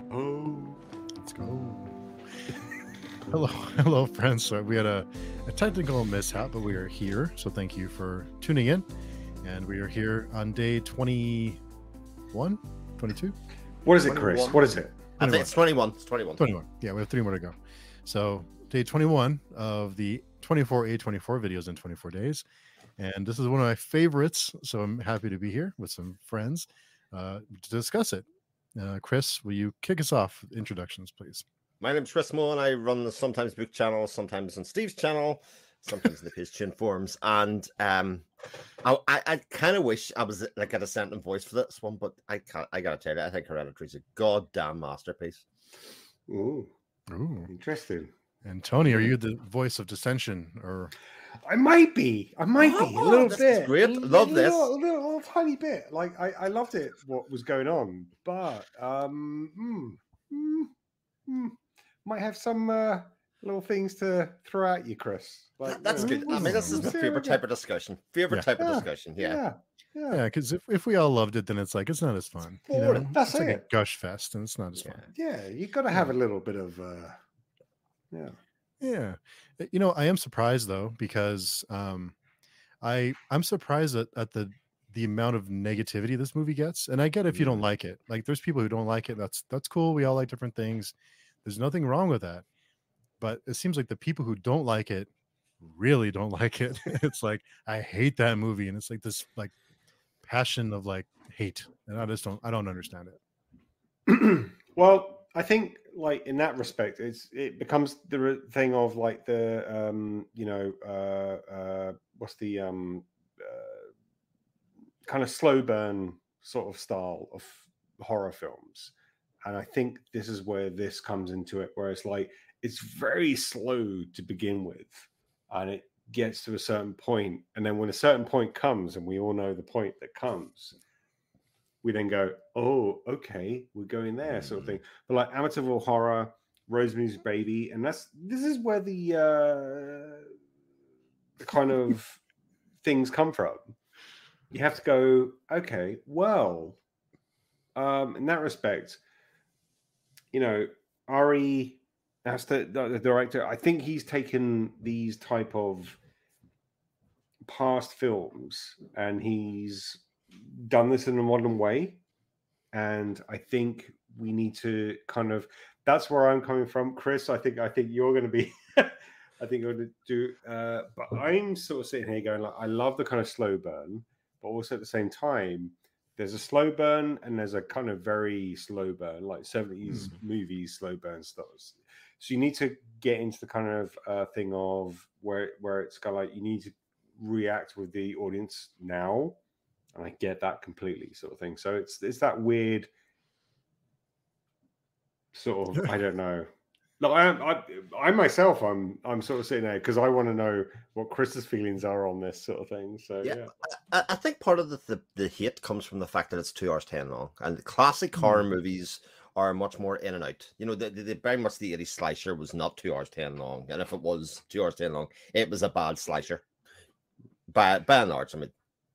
go. Let's go. Hello, friends. So we had a technical mishap, but we are here. So thank you for tuning in. And we are here on day 21, 22? What is it, Chris? 21. What is it? I think it's 21. It's 21. 21. Yeah, we have 3 more to go. So day 21 of the 24A24 videos in 24 days. And this is one of my favorites. So I'm happy to be here with some friends to discuss it. Chris, will you kick us off with introductions, please? My name's Chris Mullen. I run the Sometimes Book channel, sometimes on Steve's channel, sometimes in the Page Tune forums. And I kind of wish I was like a dissenting voice for this one, but I can't. I gotta tell you, I think Hereditary is a goddamn masterpiece. Ooh, Ooh. interesting. And Tony, are you the voice of dissension, or I might be a little this bit. is great. Love this. A little tiny bit. Like I loved it. What was going on, but might have some little things to throw at you, Chris. Like, That's good. I mean, this is my favorite type of discussion. Type of discussion. Yeah. yeah? Because if we all loved it, then it's like it's not as fun. Boring. That's it's like it. a gush fest, and it's not as fun. Yeah, you got to have a little bit of Yeah. You know, I am surprised though, because I'm surprised at the amount of negativity this movie gets. And I get if you don't like it. Like there's people who don't like it. That's cool. We all like different things. There's nothing wrong with that. But it seems like the people who don't like it really don't like it. It's like, I hate that movie. And it's like this like passion of like hate. And I don't understand it. Well, I think like in that respect, it becomes the thing of like the what's the kind of slow burn sort of style of horror films, and I think this is where this comes into it, where it's like it's very slow to begin with, and it gets to a certain point, and then when a certain point comes, and we all know the point that comes, we then go, oh, okay, we're going there, sort of thing. But like Amityville Horror, Rosemary's Baby, and this is where the kind of things come from. You have to go, okay, well, in that respect, you know, Ari, that's the director. I think he's taken these type of past films and he's done this in a modern way, and I think we need to kind of, that's where I'm coming from, Chris. I think you're going to be I think you're going to do but I'm sort of sitting here going like, I love the kind of slow burn, but also at the same time there's a slow burn and there's a kind of very slow burn, like 70s movies slow burn stars. So you need to get into the kind of thing of where it's kind of like you need to react with the audience now. And I get that completely, sort of thing. So it's that weird sort of, I don't know. Like I myself, I'm sort of sitting there because I want to know what Chris's feelings are on this sort of thing. So yeah. I think part of the hate comes from the fact that it's 2 hours 10 long, and the classic horror movies are much more in and out. You know, the very much the 80s slasher was not 2 hours 10 long, and if it was 2 hours 10 long, it was a bad slasher. By and large, I mean,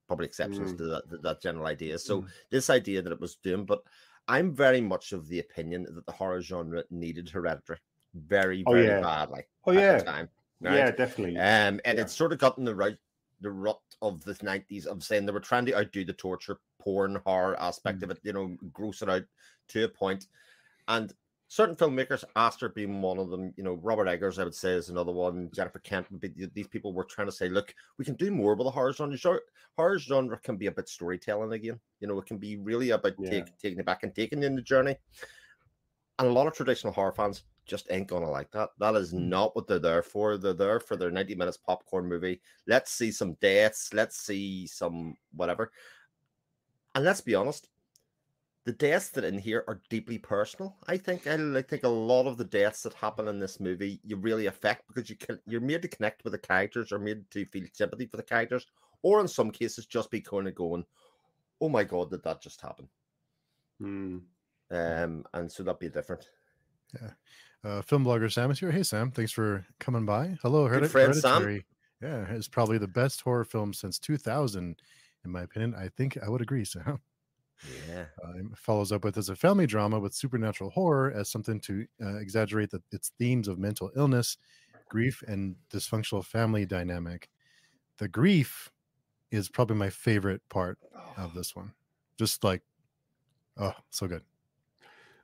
probably exceptions to that general idea. So this idea that it was doomed, but I'm very much of the opinion that the horror genre needed Hereditary very badly at the time. Right? Yeah, definitely. And it's sort of gotten the rut of the 90s of saying they were trying to outdo the torture porn horror aspect of it, you know, gross it out to a point. And certain filmmakers, Astor being one of them, you know, Robert Eggers, I would say, is another one. Jennifer Kent would be. These people were trying to say, look, we can do more with the horror genre. Horror genre can be about storytelling again. You know, it can be really about taking it back and taking you in the journey. And a lot of traditional horror fans just ain't gonna like that. That is not what they're there for. They're there for their 90 minutes popcorn movie. Let's see some deaths. Let's see some whatever. And let's be honest, the deaths that in here are deeply personal. I think a lot of the deaths that happen in this movie you really affect because you're made to connect with the characters, or made to feel sympathy for the characters, or in some cases just be kind of going, "Oh my god, did that just happen?" And so that'd be different. Yeah. Film blogger Sam is here. Hey Sam, thanks for coming by. Hello, Good friend Hereditary. Sam. Yeah, it's probably the best horror film since 2000, in my opinion. I think I would agree, Sam. Yeah. It follows up with as a family drama with supernatural horror as something to exaggerate its themes of mental illness, grief, and dysfunctional family dynamic. The grief is probably my favorite part of this one. Just like, oh, so good.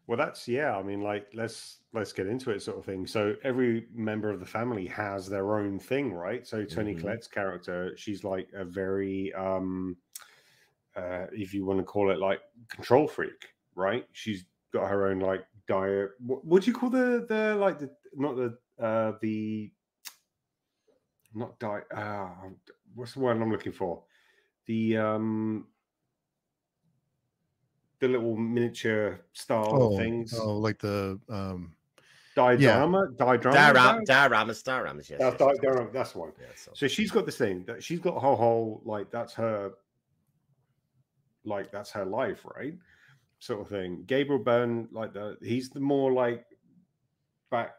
Well, that's I mean, like, let's get into it, sort of thing. So every member of the family has their own thing, right? So Toni Collette's character, she's like a very, if you want to call it, like, control freak, right? She's got her own like diet. What do you call the like the not the not diet? What's the word I'm looking for? The little miniature style things. Oh, like the dioramas. Dioramas, yes. Diorama, that's the one. Yeah, so she's got this thing that she's got her whole, like, that's her life, right? Sort of thing. Gabriel Byrne, like, he's the more like back,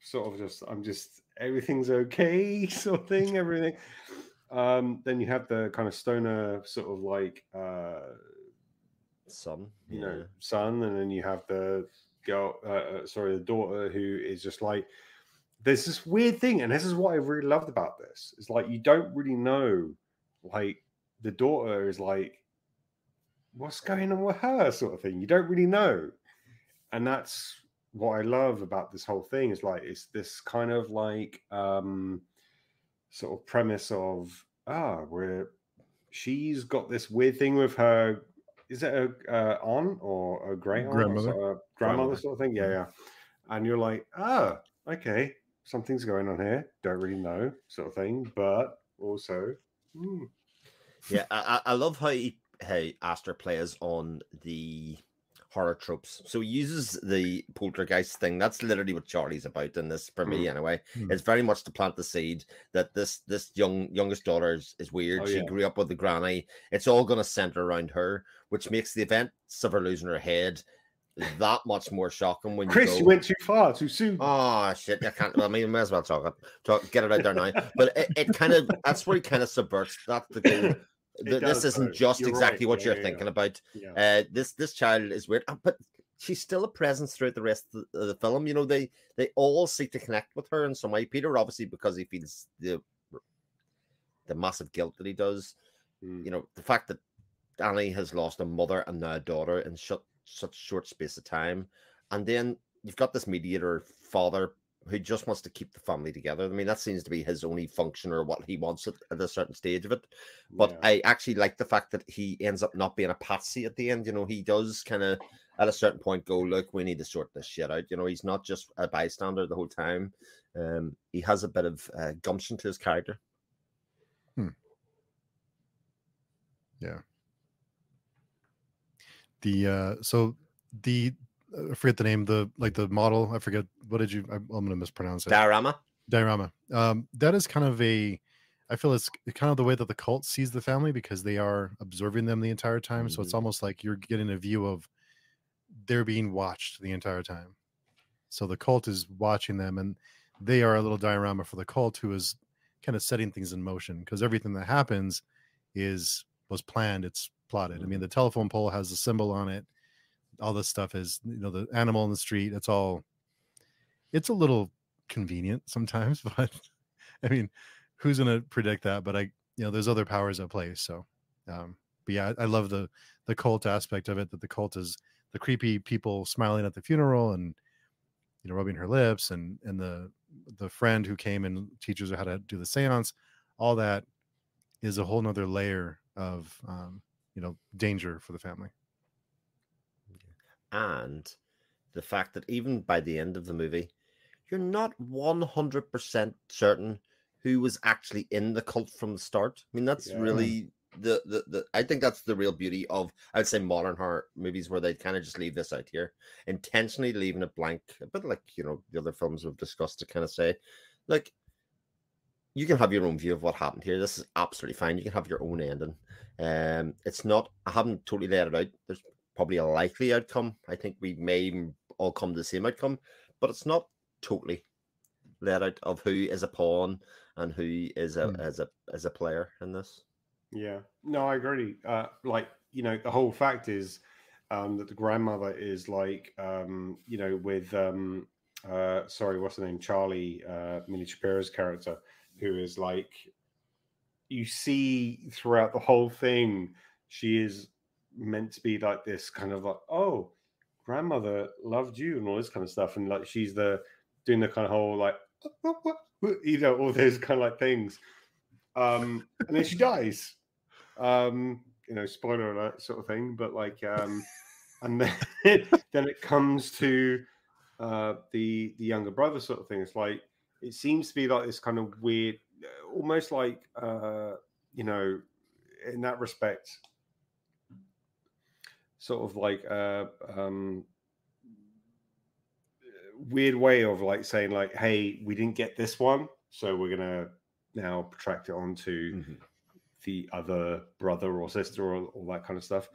sort of just everything's okay sort of thing, everything. Then you have the kind of stoner sort of like son, son, and then you have the girl, the daughter, who is just like, there's this weird thing, and this is what I really loved about this. It's like, you don't really know, like, the daughter is like, what's going on with her, sort of thing. You don't really know, and that's what I love about this whole thing. Is like, it's this kind of like sort of premise of where she's got this weird thing with her. Is it a aunt or a great aunt, grandmother, or grandmother sort of thing? Yeah. And you're like, okay, something's going on here. Don't really know, sort of thing, but also, yeah, I love how Aster plays on the horror tropes. So he uses the poltergeist thing. That's literally what Charlie's about in this, for me anyway. It's very much to plant the seed that this youngest daughter is weird. She grew up with the granny. It's all going to center around her, which makes the events of her losing her head that much more shocking. When you went too far, too soon. Oh shit! I can't. I mean, I may as well talk. Get it out there now. But it kind of, that's where he kind of subverts that. This isn't just exactly what you're thinking about. Yeah. This child is weird, but she's still a presence throughout the rest of the film. You know, they all seek to connect with her in some way. Peter, obviously, because he feels the massive guilt that he does. You know, the fact that Annie has lost a mother and now a daughter in such short space of time, and then you've got this mediator father who just wants to keep the family together. I mean, that seems to be his only function, or what he wants at a certain stage of it. But I actually like the fact that he ends up not being a patsy at the end. You know, he does kind of at a certain point go, look, we need to sort this shit out. You know, he's not just a bystander the whole time. He has a bit of gumption to his character. Yeah. I forget the name, the model. I forget, what did you? I'm going to mispronounce it. Diorama. That is kind of I feel it's kind of the way that the cult sees the family, because they are observing them the entire time. So it's almost like you're getting a view of they're being watched the entire time. So the cult is watching them, and they are a little diorama for the cult, who is kind of setting things in motion, because everything that happens was planned. It's plotted. I mean, the telephone pole has a symbol on it. All this stuff is, the animal in the street. It's a little convenient sometimes, but I mean, who's going to predict that? But there's other powers at play. So, but yeah, I love the cult aspect of it, that the cult is the creepy people smiling at the funeral and, rubbing her lips, and the friend who came and teaches her how to do the seance. All that is a whole nother layer of, danger for the family. And the fact that even by the end of the movie, you're not 100% certain who was actually in the cult from the start. I mean, that's really the I think that's the real beauty of, I would say, modern horror movies, where they kind of just leave this out here, intentionally leaving it blank, a bit like, the other films we've discussed, to kind of say, like, you can have your own view of what happened here. This is absolutely fine. You can have your own ending. It's not, I haven't totally laid it out. There's probably a likely outcome. I think we may all come to the same outcome, but it's not totally laid out of who is a pawn and who is as a player in this. Yeah, no, I agree. Like, you know, the whole fact is that the grandmother is like, you know, with sorry, what's the name? Charlie, Millie Shapiro's character, who is like, you see throughout the whole thing, she is meant to be like this kind of like, oh, grandmother loved you and all this kind of stuff, and like she's doing the kind of whole like, you know, all those kind of like things, and then she dies. You know, spoiler alert, sort of thing. But like, and then then it comes to the younger brother sort of thing. It's like it seems to be like this kind of weird, almost like you know, in that respect, sort of like weird way of like saying like, hey, we didn't get this one, so we're gonna now protract it onto the other brother or sister or all that kind of stuff.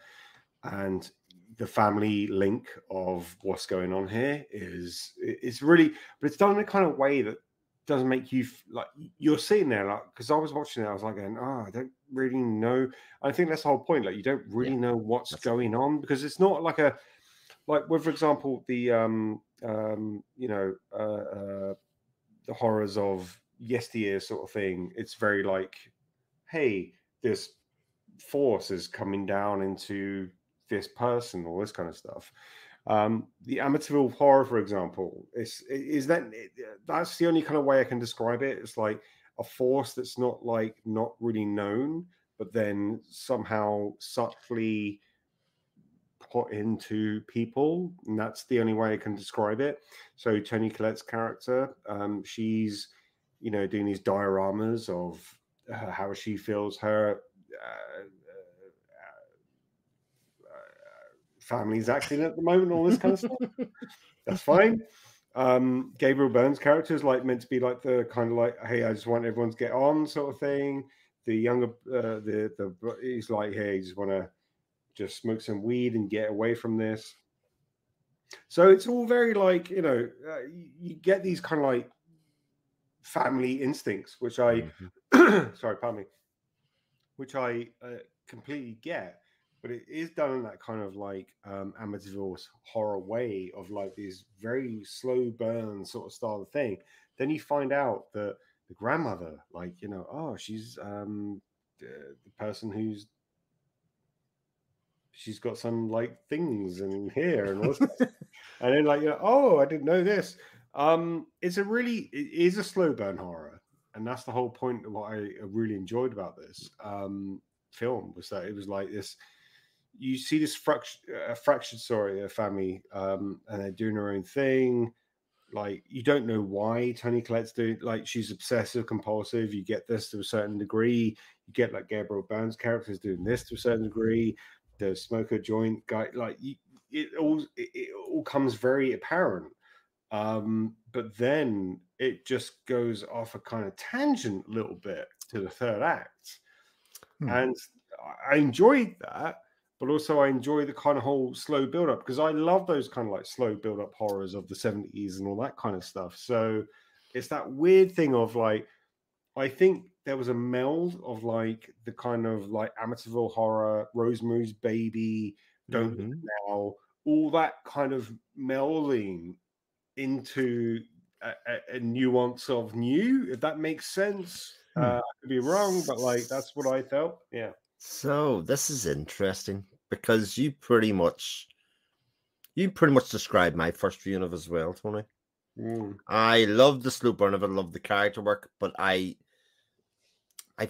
And the family link of what's going on here is it's really, but it's done in a kind of way that doesn't make you like, you're sitting there like, because I was watching it, I was like going, oh, I don't really know. I think that's the whole point, like you don't really know what's going on, because it's not like a, like with, for example, the you know, the horrors of yesteryear sort of thing. It's very like, hey, this force is coming down into this person, all this kind of stuff. The Amityville horror, for example, that's the only kind of way I can describe it. It's like a force that's not really known, but then somehow subtly put into people, and that's the only way I can describe it. So Toni Collette's character, she's, you know, doing these dioramas of how she feels her family's acting at the moment, all this kind of stuff. That's fine. Gabriel Byrne's character is like meant to be like the kind of like, hey, I just want everyone to get on sort of thing. The younger, he's like, hey, you just want to just smoke some weed and get away from this. So it's all very like, you know, you get these kind of like family instincts, which I, sorry, pardon me, which I completely get, but it is done in that kind of like Amityville's horror way of like these very slow burn sort of style of thing. Then you find out that the grandmother, like, you know, oh, she's the person who's, she's got some like things in here and all this stuff. And then like, you know, oh, I didn't know this. It is a slow burn horror, and that's the whole point of what I really enjoyed about this film, was that it was like this. You see this fractured story, a family, and they're doing their own thing. Like, you don't know why Toni Collette's doing, like, she's obsessive compulsive. You get this to a certain degree. You get like Gabriel Byrne's characters doing this to a certain degree. The smoker joint guy, like, it all comes very apparent. But then it just goes off a kind of tangent a little bit to the third act. And I enjoyed that, but also I enjoy the kind of whole slow build up, because I love those kind of like slow build up horrors of the 70s and all that kind of stuff. So it's that weird thing of like, I think there was a meld of like the kind of like Amityville horror, Rosemary's Baby, Don't Look Now, all that kind of melding into a nuance of new, if that makes sense. I could be wrong, but like that's what I felt. Yeah. So this is interesting, because you pretty much described my first viewing of it as well, Tony. I love the slow burn of it, love the character work, but I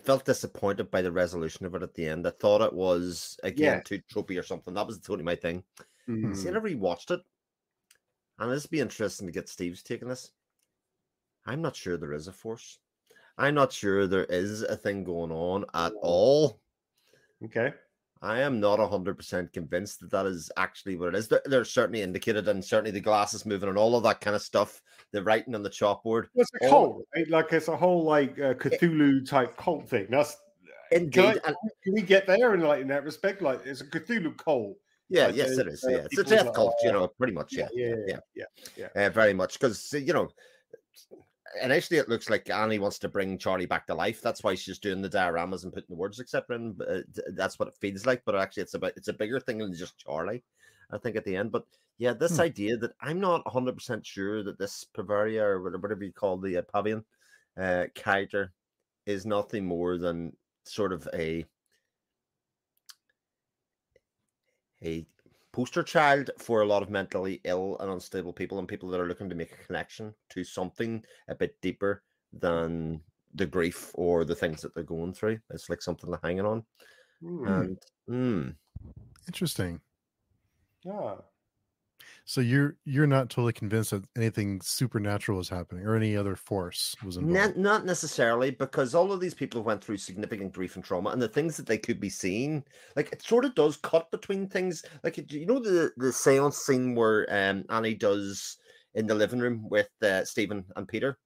felt disappointed by the resolution of it at the end. I thought it was again too tropey or something. That was totally my thing. See, I never rewatched it, and it'd be interesting to get Steve's take on this. I'm not sure there is a force. I'm not sure there is a thing going on at all. Okay. I am not 100% convinced that is actually what it is. They're certainly indicated, and certainly the glass is moving and all of that kind of stuff. The writing on the chalkboard. It's a cult. Like, it's a whole like Cthulhu type cult thing. That's indeed. Can we get there in that respect? Like, it's a Cthulhu cult. Yeah, like, yes, it is. Yeah, it's a death cult, you know, pretty much. Yeah. Very much, because you know, initially it looks like Annie wants to bring Charlie back to life. That's why she's doing the dioramas and putting the words etc. in. That's what it feels like. But actually, it's a bigger thing than just Charlie, I think, at the end. But yeah, this idea that I'm not 100% sure that this Bavaria or whatever you call the Pavian character is nothing more than sort of a poster child for a lot of mentally ill and unstable people, and people that are looking to make a connection to something a bit deeper than the grief or the things that they're going through. It's like something they're hanging on. And interesting. Yeah. So you're not totally convinced that anything supernatural was happening or any other force was involved? Not necessarily, because all of these people went through significant grief and trauma, and the things that they could be seeing, like it sort of does cut between things. Like the seance scene where Annie does in the living room with Stephen and Peter.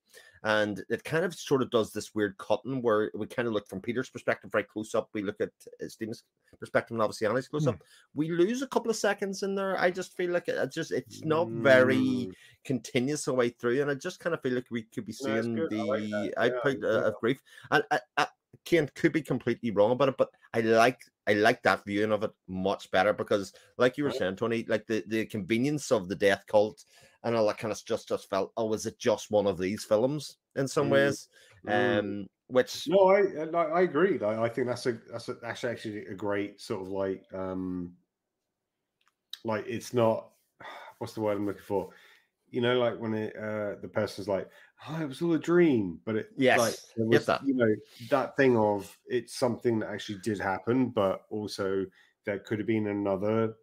And it kind of sort of does this weird cutting where we kind of look from Peter's perspective very close up. We look at Stephen's perspective and obviously Annie's close up. We lose a couple of seconds in there. I just feel like it's not very continuous the way through. And I just kind of feel like we could be seeing the output of grief. And Kane could be completely wrong about it, but I like that viewing of it much better because, like you were saying, Tony, like the convenience of the death cult and all that kind of just felt, oh, is it just one of these films in some ways? Which no, I agree. I think that's actually a great sort of like it's not, what's the word I'm looking for? You know, like when the person's like, oh, it was all a dream, but it like it was, that thing of it's something that actually did happen, but also there could have been another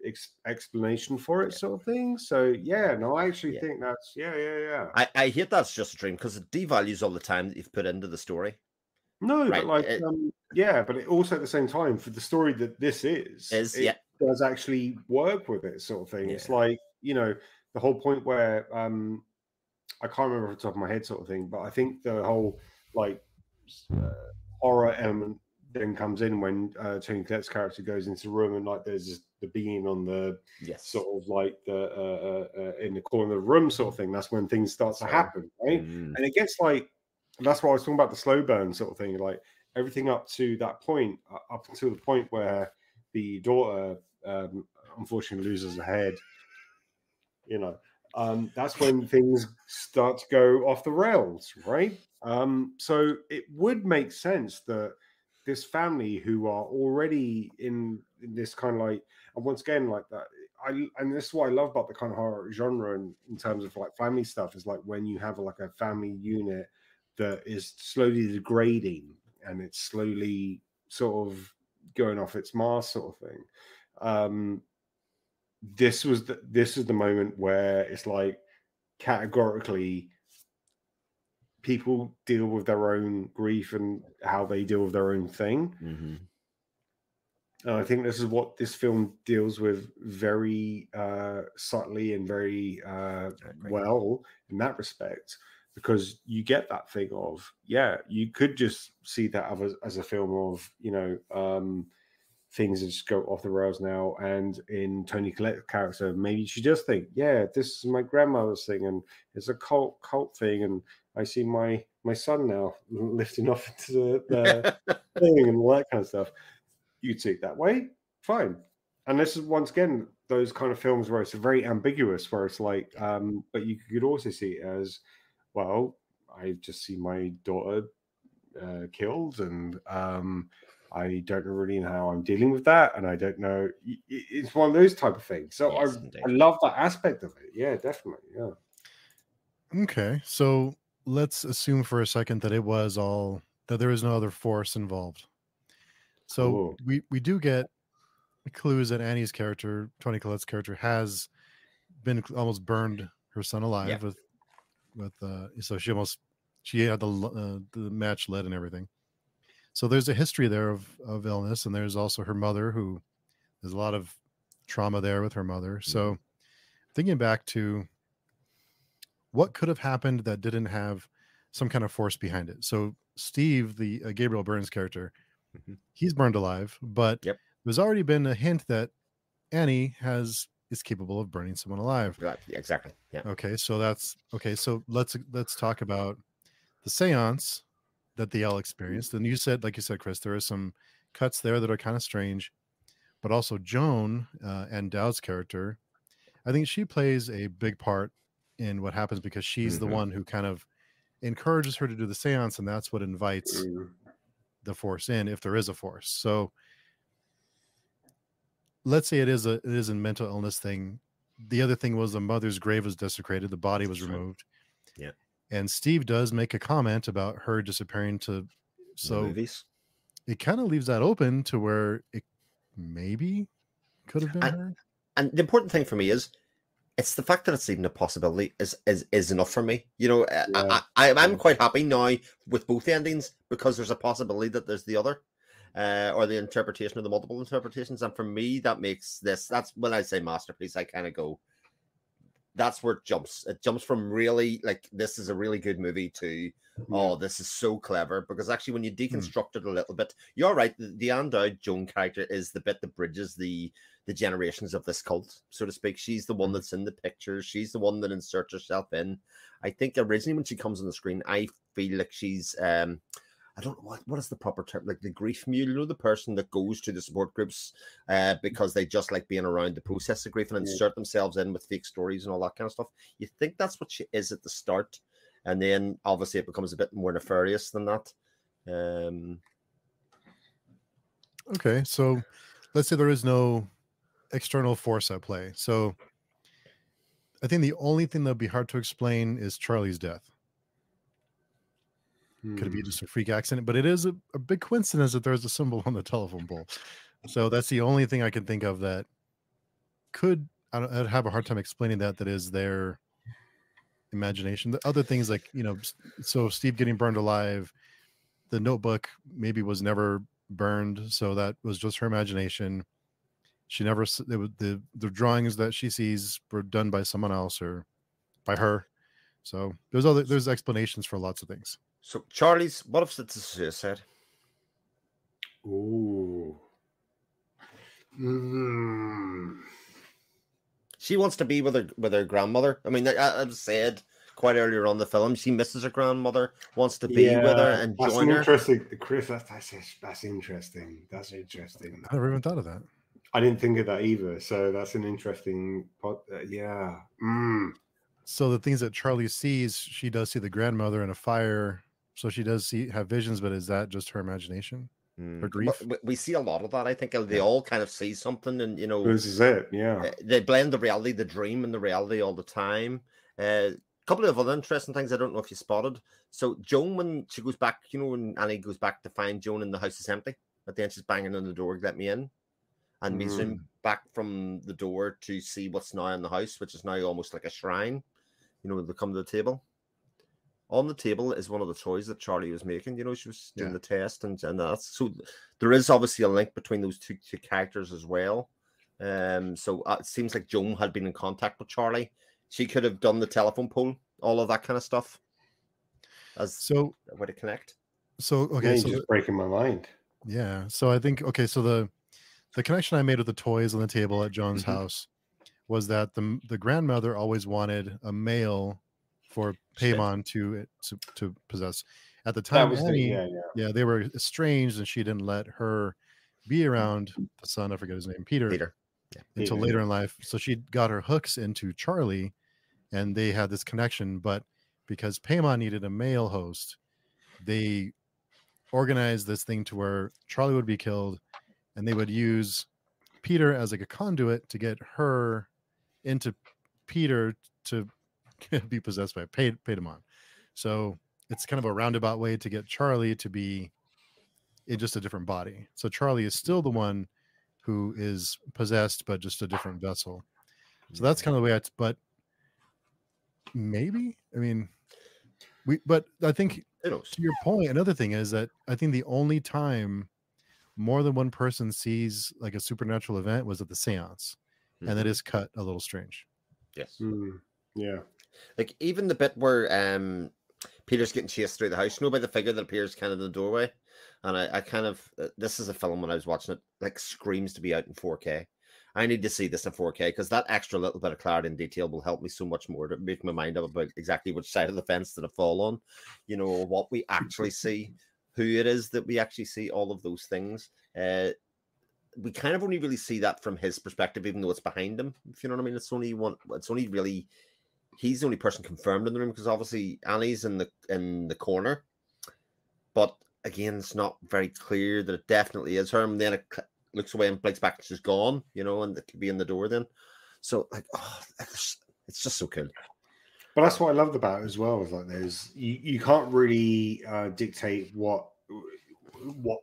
explanation for it, sort of thing. So I actually think that's I hate that's just a dream because it devalues all the time that you've put into the story. No, right. But like but it also at the same time for the story that this is it does actually work with it, sort of thing. It's like, the whole point where I can't remember off the top of my head, sort of thing, but I think the whole like horror element then comes in when Toni Collette's character goes into the room and like there's the being on the sort of like the in the corner of the room, sort of thing. That's when things start to happen, right? And it gets like, that's why I was talking about the slow burn sort of thing, like everything up to that point, up until the point where the daughter unfortunately loses her head. That's when things start to go off the rails, right? So it would make sense that this family who are already in this kind of like, and once again, like that, and this is what I love about the kind of horror genre in terms of like family stuff, is like when you have like a family unit that is slowly degrading and it's slowly sort of going off its mask, sort of thing. This is the moment where it's like categorically people deal with their own grief and how they deal with their own thing. And I think this is what this film deals with very subtly and very well in that respect, because you get that thing of, you could just see that as a film of, things that just go off the rails now. And in Toni Collette's character, maybe she does think, this is my grandmother's thing and it's a cult thing. And I see my son now lifting off into the thing and all that kind of stuff. You'd see it that way, fine. And this is once again those kind of films where it's very ambiguous, where it's like, but you could also see it as, well, I just see my daughter killed, and I don't really know how I'm dealing with that, and I don't know. It's one of those type of things. So I love that aspect of it. Yeah, definitely. Yeah. Okay, so let's assume for a second that that there is no other force involved. So we do get clues that Annie's character, Toni Collette's character, has been almost burned her son alive with so she had the match lead and everything. So there's a history there of illness, and there's also her mother, who there's a lot of trauma there with her mother. So thinking back to what could have happened that didn't have some kind of force behind it. So Steve, the Gabriel Byrne's character, he's burned alive, but there's already been a hint that Annie is capable of burning someone alive. Right. Exactly. Yeah. Okay. So that's okay. So let's talk about the seance that they all experienced. And you said, like you said, Chris, there are some cuts there that are kind of strange, but also Joan and Dowd's character, I think she plays a big part in what happens because she's the one who kind of encourages her to do the seance, and that's what invites the force in, if there is a force. So let's say it is a mental illness thing. The other thing was the mother's grave was desecrated, the body was removed. Yeah. And Steve does make a comment about her disappearing to so movies. It kind of leaves that open to where it maybe could have been her. And the important thing for me is it's the fact that it's even a possibility is enough for me. You know, I'm quite happy now with both endings because there's a possibility that there's the other. Or the interpretation of the multiple interpretations. And for me, that makes that's when I say masterpiece, I kind of go, that's where it jumps. It jumps from really like, this is a really good movie to, oh, this is so clever. Because actually, when you deconstruct it a little bit, you're right. The Andowed Joan character is the bit that bridges the generations of this cult, so to speak. She's the one that's in the pictures. She's the one that inserts herself in. I think originally when she comes on the screen, I feel like she's, I don't know what is the proper term, like the grief mule, you know, the person that goes to the support groups because they just like being around the process of grief and insert themselves in with fake stories and all that kind of stuff. You think that's what she is at the start, and then obviously it becomes a bit more nefarious than that. Okay, so let's say there is no external force at play. So I think the only thing that would be hard to explain is Charlie's death. Could it be just a freak accident? But it is a big coincidence that there's a symbol on the telephone pole. So that's the only thing I can think of that could, I'd have a hard time explaining that is their imagination. The other things like, you know, so Steve getting burned alive, the notebook maybe was never burned. So that was just her imagination. She never, the drawings that she sees were done by someone else or by her. So there's explanations for lots of things. So Charlie's, what if it's a suicide? Ooh. She wants to be with her grandmother. I mean, I've said quite earlier on the film, she misses her grandmother, wants to be with her and join her. Interesting, Chris. That's interesting. That's interesting. I never even thought of that. I didn't think of that either. So that's an interesting. Yeah. So the things that Charlie sees, she does see the grandmother in a fire. So she does have visions, but is that just her imagination? Her grief? We see a lot of that. I think they all kind of see something, and you know, this is it. Yeah, they blend the reality, the dream, and the reality all the time. A couple of other interesting things I don't know if you spotted. So Joan, when she goes back, you know, when Annie goes back to find Joan and the house is empty, at the end she's banging on the door, let me in, and we zoom back from the door to see what's now in the house, which is now almost like a shrine. You know, they come to the table. On the table is one of the toys that Charlie was making. You know, she was doing the test and that. So there is obviously a link between those two characters as well. So it seems like Joan had been in contact with Charlie. She could have done the telephone pole, all of that kind of stuff. As a way to connect. So okay, so just breaking my mind. Yeah. So I think so the connection I made with the toys on the table at John's house was that the grandmother always wanted a male for Paimon to possess. At the time, Annie, they were estranged, and she didn't let her be around the son. I forget his name, Peter. Until later in life. So she got her hooks into Charlie, and they had this connection. But because Paimon needed a male host, they organized this thing to where Charlie would be killed, and they would use Peter as like a conduit to get her into Peter to be possessed by Paimon. So it's kind of a roundabout way to get Charlie to be in just a different body. So Charlie is still the one who is possessed, but just a different vessel. So that's kind of the way but maybe, I mean, but I think to your point, another thing is that I think the only time more than one person sees like a supernatural event was at the seance. And that is cut a little strange. Yes. Yeah. Like even the bit where Peter's getting chased through the house, you know, by the figure that appears kind of in the doorway. And I kind of, this is a film when I was watching it, like screams to be out in 4K. I need to see this in 4K because that extra little bit of clarity and detail will help me so much more to make my mind up about exactly which side of the fence did it fall on, you know, what we actually see, who it is that we actually see, all of those things. We kind of only really see that from his perspective, even though it's behind him, if you know what I mean. It's only really, he's the only person confirmed in the room because obviously Annie's in the corner, but again, it's not very clear that it definitely is her. And then it looks away and blinks back and she's gone, you know, and it could be in the door then. So like, oh, it's just so cool. But that's what I loved about it as well. Is like you can't really dictate what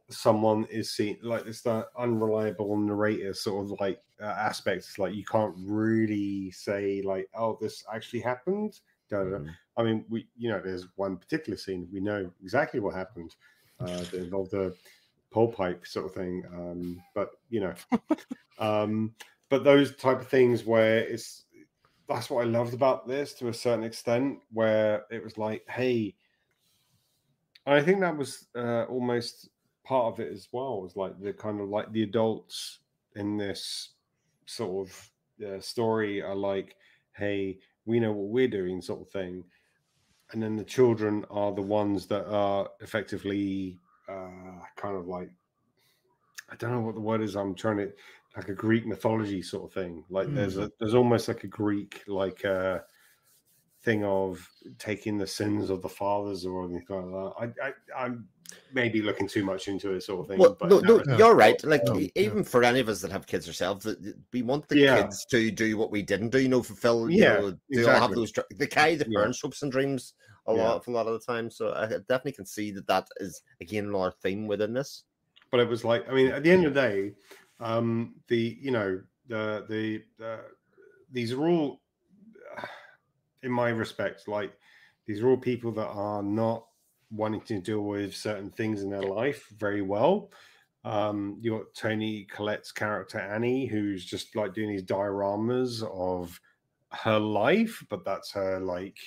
someone is seeing. Like it's that unreliable narrator sort of like aspects. Like you can't really say like, oh, this actually happened. Mm-hmm. I mean, there's one particular scene we know exactly what happened. That involved a pole pipe sort of thing. But those type of things where that's what I loved about this to a certain extent, where it was like, hey, I think that was almost part of it as well. Was like the kind of like the adults in this sort of story are like, hey, we know what we're doing, sort of thing. And then the children are the ones that are effectively kind of like, I don't know what the word is. I'm trying to, like a Greek mythology sort of thing. Like there's almost like a Greek like thing of taking the sins of the fathers or anything like that. I'm maybe looking too much into it, sort of thing. Well, but no, you're right. Like even for any of us that have kids ourselves, we want the kids to do what we didn't do. Fulfill. They all have those. They carry the parents' hopes and dreams a lot of the time. So I definitely can see that is again another theme within this. But it was like, I mean, at the end of the day, these are all, in my respect, like these are all people that are not wanting to deal with certain things in their life very well. You got Toni Collette's character Annie, who's just like doing these dioramas of her life, but that's her like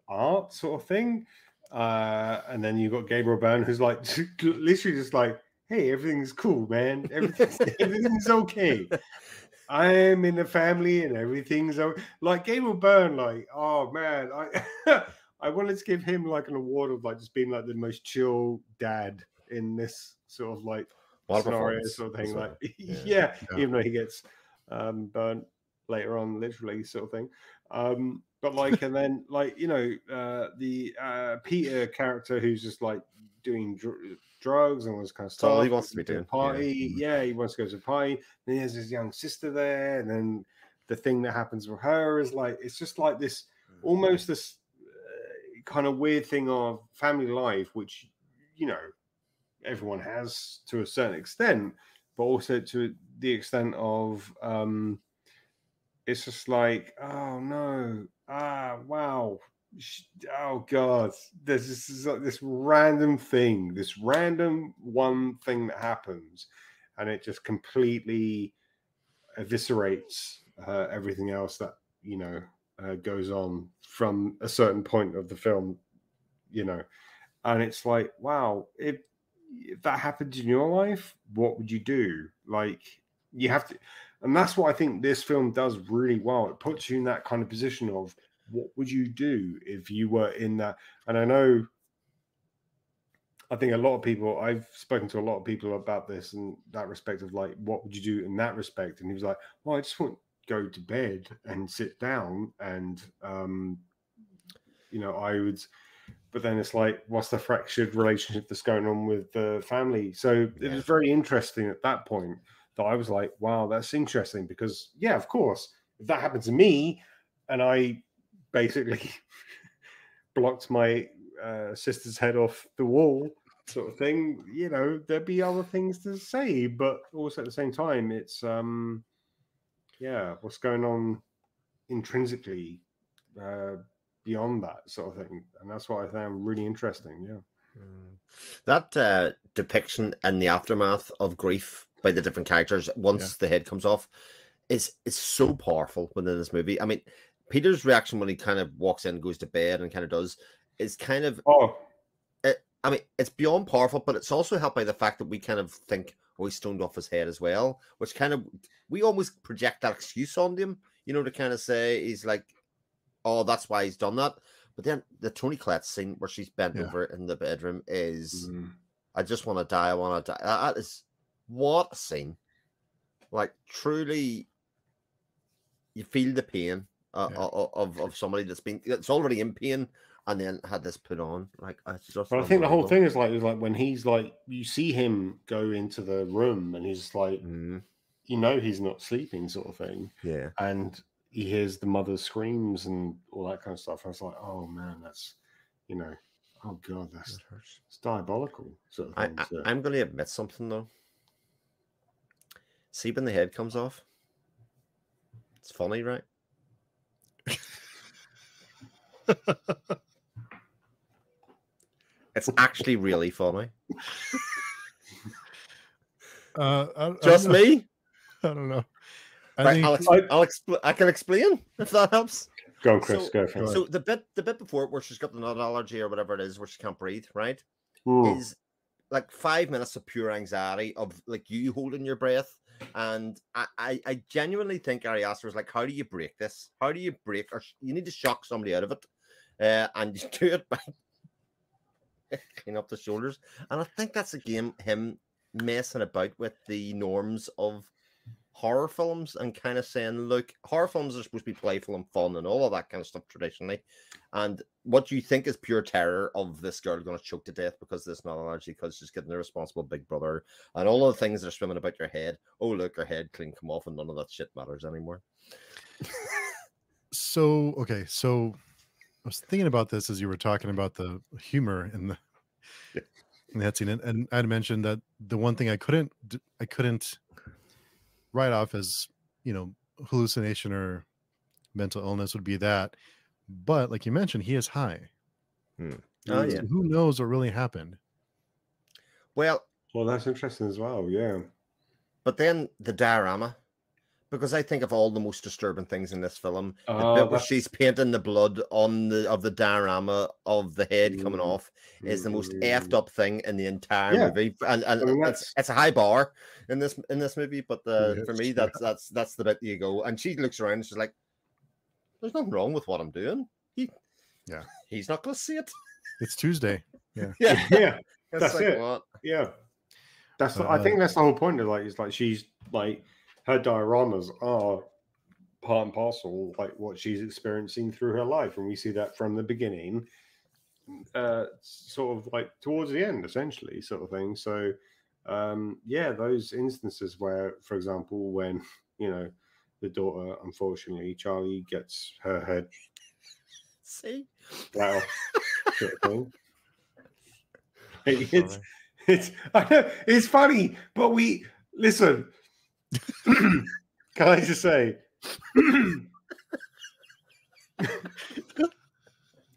art sort of thing. And then you got Gabriel Byrne, who's like literally just like, hey, everything's cool, man. Everything's okay. I'm in the family and everything's okay. Like Gabriel Byrne, like, oh man, I wanted to give him like an award of like just being like the most chill dad in this sort of like scenario sort of thing. Like, even though he gets burnt later on, literally sort of thing. But like, and then like, the Peter character who's just like doing drugs and was kind of stuff. All he wants to be doing. Party. Yeah, he wants to go to a party. Then he has his young sister there, and then the thing that happens with her is like, it's just like this, almost this kind of weird thing of family life, which, everyone has to a certain extent, but also to the extent of, it's just like, oh no, wow. Oh god, this is like this random one thing that happens, and it just completely eviscerates everything else that goes on from a certain point of the film, and it's like, wow, if that happened in your life, what would you do? Like, you have to, and that's what I think this film does really well. It puts you in that kind of position of, what would you do if you were in that? And I think a lot of people, I've spoken to a lot of people about this in that respect of like, what would you do in that respect? And he was like, well, I just want to go to bed and sit down and, I would, but then it's like, what's the fractured relationship that's going on with the family? So it was very interesting at that point that I was like, wow, that's interesting because, yeah, of course, if that happened to me and I basically blocked my sister's head off the wall sort of thing, there'd be other things to say, but also at the same time, it's what's going on intrinsically beyond that sort of thing. And that's what I found really interesting. That depiction and the aftermath of grief by the different characters once the head comes off is so powerful within this movie. I mean, Peter's reaction when he kind of walks in, goes to bed, and kind of does is kind of. I mean, it's beyond powerful, but it's also helped by the fact that we kind of think, oh, he's stoned off his head as well, which kind of, we almost project that excuse on him, to kind of say he's like, oh, that's why he's done that. But then the Toni Collette scene where she's bent over in the bedroom is, I just want to die. I want to die. That is, what a scene. Like, truly, you feel the pain of somebody that's already in pain and then had this put on. Like, it's just. But I think the whole thing is like when he's like, you see him go into the room and he's like, he's not sleeping, sort of thing. Yeah. And he hears the mother's screams and all that kind of stuff. I was like, oh man, that's, oh god, that's it's diabolical. Sort of thing. I'm going to admit something though. See when the head comes off. It's funny, right? It's actually really funny. Just me? I don't know. I can explain if that helps. Go on, Chris. Go for it. So the bit before where she's got the nut allergy or whatever it is, where she can't breathe, right? Is like 5 minutes of pure anxiety of like you holding your breath. And I genuinely think Ari Aster was like, how do you break this? How do you break, or you need to shock somebody out of it, and you do it by clean up the shoulders. And I think that's again him messing about with the norms of horror films and kind of saying, look, horror films are supposed to be playful and fun and all of that kind of stuff traditionally. And what you think is pure terror of this girl going to choke to death because this not allergy, because she's getting a responsible big brother and all of the things that are swimming about your head. Oh, look, her head can come off and none of that shit matters anymore. So I was thinking about this as you were talking about the humor in that scene, and I had mentioned that the one thing I couldn't write off as hallucination or mental illness would be that, but like you mentioned, he is high. Oh yeah, who knows what really happened? Well, that's interesting as well. Yeah, but then the diorama. Because I think of all the most disturbing things in this film, the bit where she's painting the blood of the diorama of the head coming off is the most effed up thing in the entire movie, and it's a high bar in this movie. But for me, that's the bit you go, and she looks around and she's like, "There's nothing wrong with what I'm doing. He's not going to see it. It's Tuesday. Yeah. That's like, it. what? Yeah, that's. I think that's the whole point of it's like she's like. Her dioramas are part and parcel, like what she's experiencing through her life, and we see that from the beginning, sort of like towards the end, essentially, sort of thing. So, those instances where, for example, when the daughter, unfortunately, Charlie gets her head, sort of thing. It's funny, but we listen. Can I just say,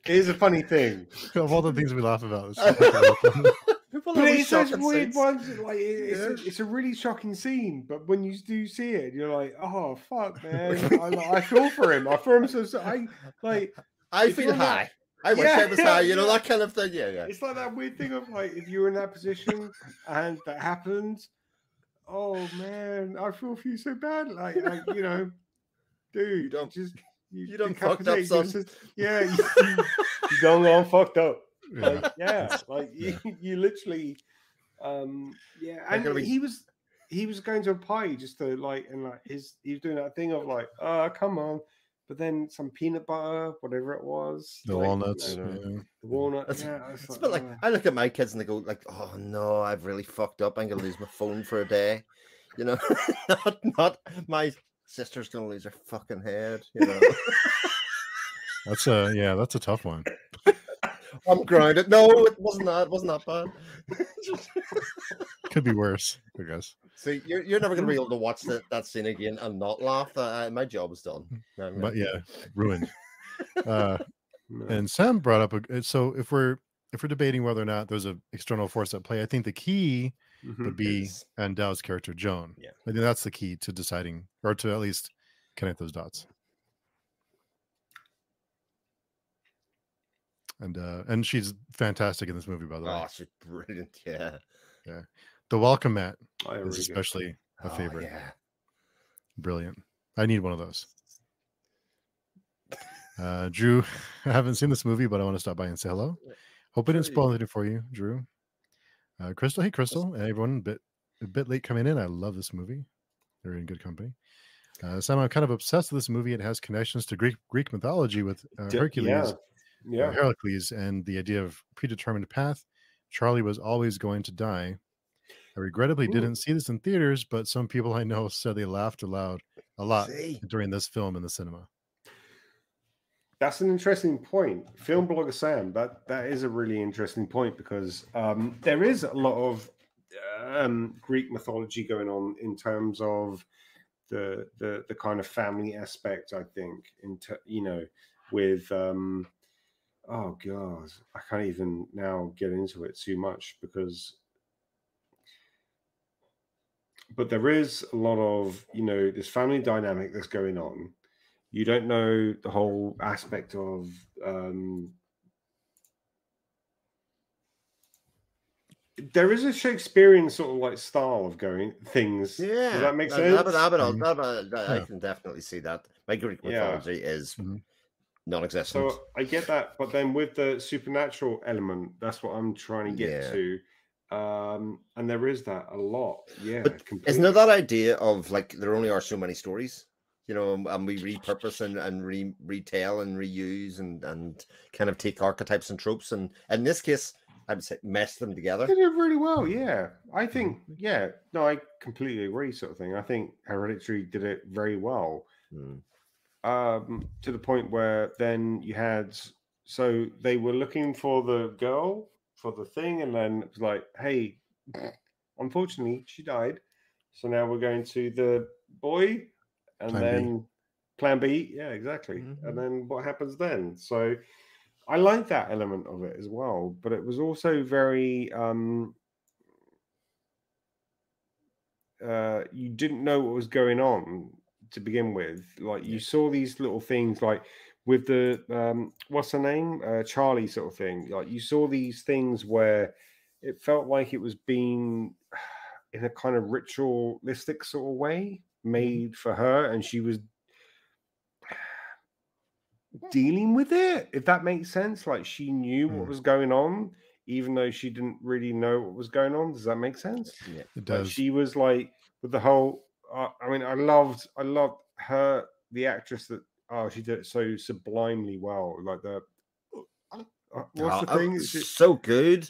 here's a funny thing. Of all the things we laugh about, but it's such weird ones. Like it's a really shocking scene. But when you do see it, you're like, oh fuck, man! I feel for him. I feel him so. I feel high. I wish I was high. That kind of thing. Yeah. It's like that weird thing of like if you're in that position and that happens. Oh man, I feel for you so bad. Like dude, you don't fucked up, son. You don't go fucked up. You literally, and he was going to a party just to he was doing that thing of like, oh come on, but then some peanut butter, whatever it was, the walnuts, the walnuts. It's a bit like I look at my kids and they go like, "Oh no, I've really fucked up. I'm gonna lose my phone for a day." Not my sister's gonna lose her fucking head. That's a tough one. I'm grounded. No, it wasn't that. It wasn't that bad. Could be worse, I guess. See, you're never gonna be able to watch that scene again and not laugh. My job is done. But ruined. And Sam brought up so if we're debating whether or not there's an external force at play, I think the key would be Dow's character Joan. Yeah, I think that's the key to deciding, or to at least connect those dots. And she's fantastic in this movie, by the way. Oh, she's brilliant. Yeah. The welcome mat Oh, yeah, is really good. especially a favorite. Yeah. Brilliant. I need one of those. Drew, I haven't seen this movie, but I want to stop by and say hello. Hope I didn't spoil anything for you, Drew. Crystal, hey Crystal, everyone, a bit late coming in. I love this movie. They're in good company. Sam, I'm kind of obsessed with this movie. It has connections to Greek mythology with Hercules, Heracles, and the idea of predetermined path. Charlie was always going to die. I regrettably didn't see this in theaters, but some people I know said they laughed aloud a lot during this film in the cinema. That's an interesting point. Film blogger Sam, that is a really interesting point, because there is a lot of Greek mythology going on in terms of the kind of family aspect. I think with oh god, I can't even now get into it too much but there is a lot of this family dynamic that's going on. You don't know the whole aspect of there is a Shakespearean sort of like style of going things. Yeah, does that make sense? I can definitely see that. My Greek mythology is non-existent. So I get that, but then with the supernatural element, that's what I'm trying to get to. And there is that a lot. Yeah, but isn't there that idea of like there only are so many stories? And we repurpose and retell and reuse and kind of take archetypes and tropes, and in this case, I would say mesh them together. They did really well, yeah. I think, no, I completely agree, sort of thing. I think Hereditary did it very well, to the point where then you had, so they were looking for the girl for the thing, and then it was like, hey, unfortunately, she died. So now we're going to the boy, and then Plan B. Yeah, exactly. And then what happens then? So I like that element of it as well, but it was also very you didn't know what was going on to begin with. Like you saw these little things, like with the what's her name, Charlie sort of thing. Like you saw these things where it felt like it was being in a kind of ritualistic sort of way made for her, and she was dealing with it, if that makes sense. Like she knew what was going on, even though she didn't really know what was going on. Does that make sense? Yeah, it does. Like she was like with the whole I mean, I loved her, the actress, that she did it so sublimely well. Like the what's the thing? So good.